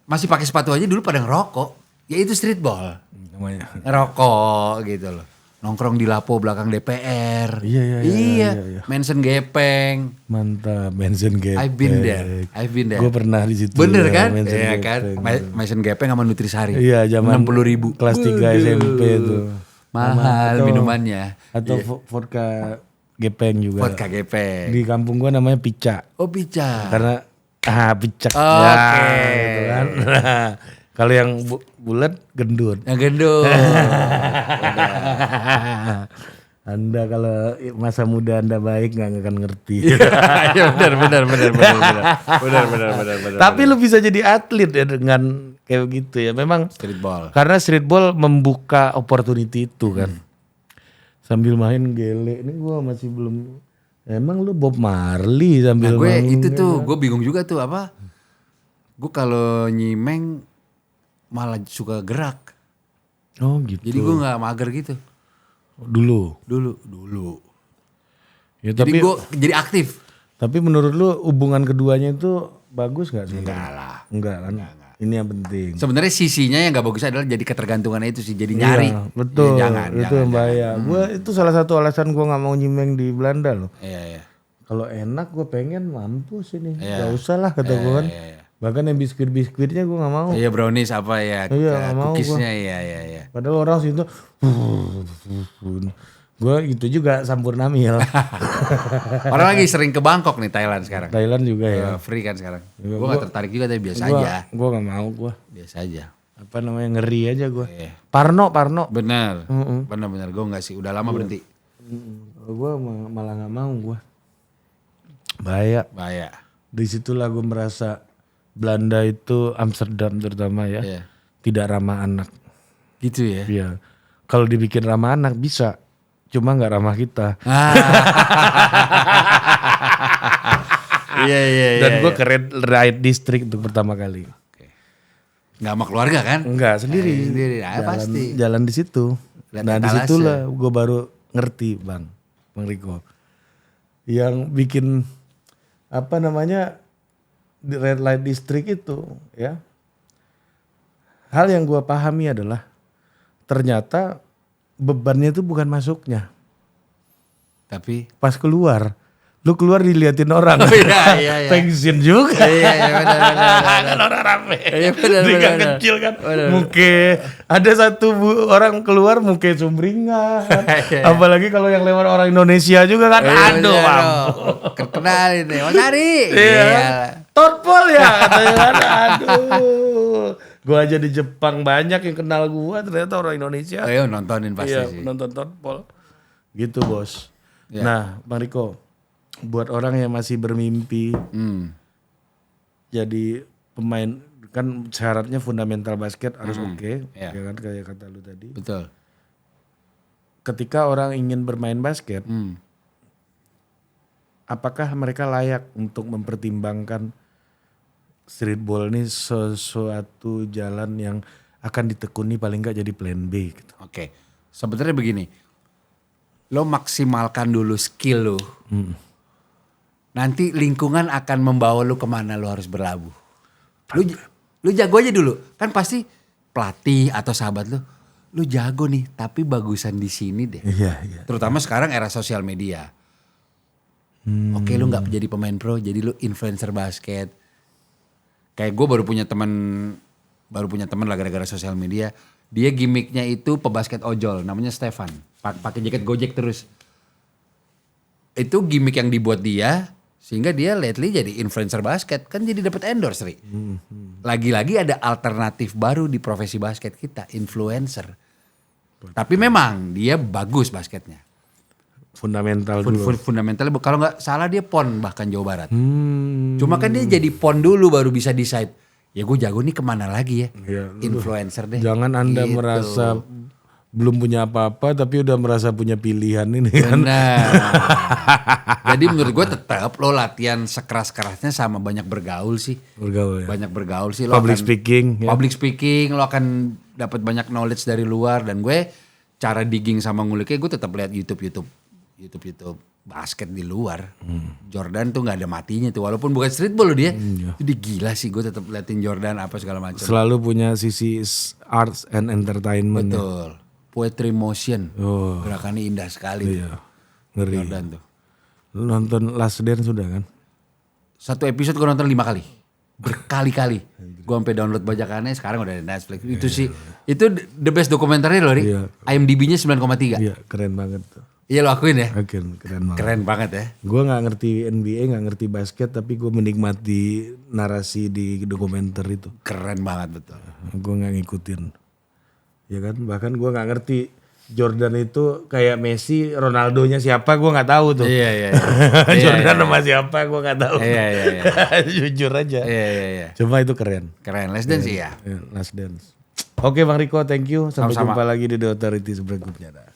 masih pakai sepatu aja dulu pada ngerokok. Ya itu streetball.
Namanya.
Ngerokok gitu loh. Nongkrong di Lapo belakang DPR.
Iya.
Mansion gepeng.
Mantap, Mansion Gepeng.
I've been there.
Gue pernah di situ.
Bener
ya,
kan?
Mansion
Iya
Gepeng.
kan? Mansion gepeng sama Nutrisari.
Iya, zaman
60.000.
kelas 3 SMP tuh.
Mahal minumannya.
Atau vodka gepeng juga.
Vodka gepeng.
Di kampung gua namanya pica.
Oh pica.
Karena picak.
Oke.
Gitu kan. Kalau yang bulat gendut.
Yang gendut.
Anda kalau masa muda Anda baik nggak akan ngerti.
Iya benar.
Tapi lu bisa jadi atlet ya dengan kayak gitu ya. Memang
Streetball.
karena streetball membuka opportunity itu kan. Sambil main gele. Ini gua masih belum. Emang lu Bob Marley sambil
Gue
main.
itu tuh, gue bingung juga tuh apa. Gue kalau nyimeng malah suka gerak.
Oh gitu.
Jadi gue nggak mager gitu.
Dulu. Ya,
Jadi gue jadi aktif.
Tapi menurut lu hubungan keduanya itu bagus gak sih?
Enggak lah.
Enggak kan? Ini yang penting.
Sebenarnya sisinya yang nggak bagus adalah jadi ketergantungannya itu sih, jadi nyari.
Iya, betul.
Ya, jangan.
Itu yang bahaya. Gua itu salah satu alasan gua nggak mau nyimeng di Belanda loh.
Iya.
Kalau enak gue pengen mampus ini.
Iya.
Gak usah lah kata gue kan.
Iya.
Bahkan yang biskuit-biskuitnya gue gak mau.
Iya brownies apa ya,
Iya, nggak mau
cookiesnya iya.
Padahal orang situ. Gue gitu juga Sampurna Mil.
Orang lagi sering ke Bangkok nih Thailand sekarang.
Thailand juga ya.
Free kan sekarang. Gue gak tertarik juga tapi biasa aja.
Gue gak mau gue.
Biasa aja.
Apa namanya ngeri aja gue.
Iya.
Parno.
Bener. Bener. Gue gak sih. Udah lama berhenti.
Gue malah gak mau gue. Bahaya. Disitulah gue merasa Belanda itu Amsterdam terutama ya.
Iya.
Tidak ramah anak.
Gitu ya.
Iya. Kalau dibikin ramah anak bisa. Cuma gak ramah kita.
Iya.
Dan gue ke Red Light District untuk pertama kali.
Gak sama keluarga kan?
Enggak, sendiri.
Sendiri, pasti.
Jalan di situ.
Lihat
Nah
etalase.
disitulah gue baru ngerti Bang Riko. Yang bikin apa namanya di Red Light District itu ya. Hal yang gue pahami adalah ternyata bebannya itu bukan masuknya.
Tapi
Pas keluar. Lu keluar diliatin orang.
iya.
Pensiun juga.
Iya benar.
Kan orang rame.
Iya, benar,
Di gang
benar.
kecil kan. Muke ada satu orang keluar muke sumringah. Apalagi kalau yang lewat orang Indonesia juga kan. Aduh,
Kenalin nih, Mas Ari.
Iya. Totpol ya katanya kan. Aduh. Gua aja di Jepang banyak yang kenal gua ternyata orang Indonesia.
Ayo nontonin pasti
Iya,
sih.
nonton Totpol. Gitu, Bos. Nah, Bang Riko, buat orang yang masih bermimpi jadi pemain, kan syaratnya fundamental basket harus oke,
Iya.
ya kan kayak kata lu tadi.
Betul.
Ketika orang ingin bermain basket, apakah mereka layak untuk mempertimbangkan streetball ini sesuatu jalan yang akan ditekuni paling nggak jadi plan B gitu.
Oke. Sebenarnya begini. Lo maksimalkan dulu skill lo. Nanti lingkungan akan membawa lo kemana lo harus berlabuh. Lu jago aja dulu. Kan pasti pelatih atau sahabat lo. Lu jago nih tapi bagusan di sini deh.
Iya.
Terutama sekarang era sosial media. Oke lu gak jadi pemain pro, jadi lu influencer basket. Kayak gue baru punya teman lah gara-gara sosial media. Dia gimmicknya itu pebasket ojol, namanya Stefan. Pakai jaket Gojek terus. Itu gimmick yang dibuat dia, sehingga dia lately jadi influencer basket. Kan jadi dapat endorse, Ri. Lagi-lagi ada alternatif baru di profesi basket kita, influencer. Tapi memang dia bagus basketnya.
Fundamental dulu.
Fundamentalnya kalau nggak salah dia PON bahkan Jawa Barat. Cuma kan dia jadi PON dulu baru bisa decide. Ya gue jago nih kemana lagi ya. Influencer deh.
Jangan Anda
Gitu.
merasa belum punya apa-apa tapi udah merasa punya pilihan ini kan.
Benar. Jadi menurut gue tetap lo latihan sekeras-kerasnya sama banyak bergaul sih.
Bergaul ya.
Banyak bergaul sih. Lo
Public
akan-
speaking. Ya.
Public speaking lo akan dapat banyak knowledge dari luar. Dan gue cara digging sama nguliknya gue tetap lihat YouTube basket di luar. Jordan tuh nggak ada matinya tuh, walaupun bukan streetball loh dia. Jadi gila sih gue tetap liatin Jordan apa segala macam.
Selalu punya sisi arts and entertainment. Ya.
Betul. Poetry motion. Gerakannya indah sekali.
Iya. Ngeri.
Jordan tuh.
Lu nonton Last Dance sudah kan?
Satu episode gue nonton 5 kali. Berkali-kali. Gue sampai download bajakannya, sekarang udah ada Netflix. Itu sih, itu the best dokumenternya loh, Ri.
Iya.
IMDb-nya 9,3.
Iya, keren banget tuh.
Iya lo akuin ya.
Keren banget.
Keren banget ya.
Gue nggak ngerti NBA, nggak ngerti basket, tapi gue menikmati narasi di dokumenter itu.
Keren banget betul.
Gue nggak ngikutin, ya kan. Bahkan gue nggak ngerti Jordan itu kayak Messi, Ronaldonya siapa gue nggak tahu tuh.
Iya.
Jordan sama siapa gue nggak tahu.
Iya.
Jujur aja.
Iya.
Cuma itu keren.
Keren. Last Dance sih ya.
Last Dance. Oke Bang Riko, thank you. Sampai
Sama-sama.
jumpa lagi di The Authority berikutnya.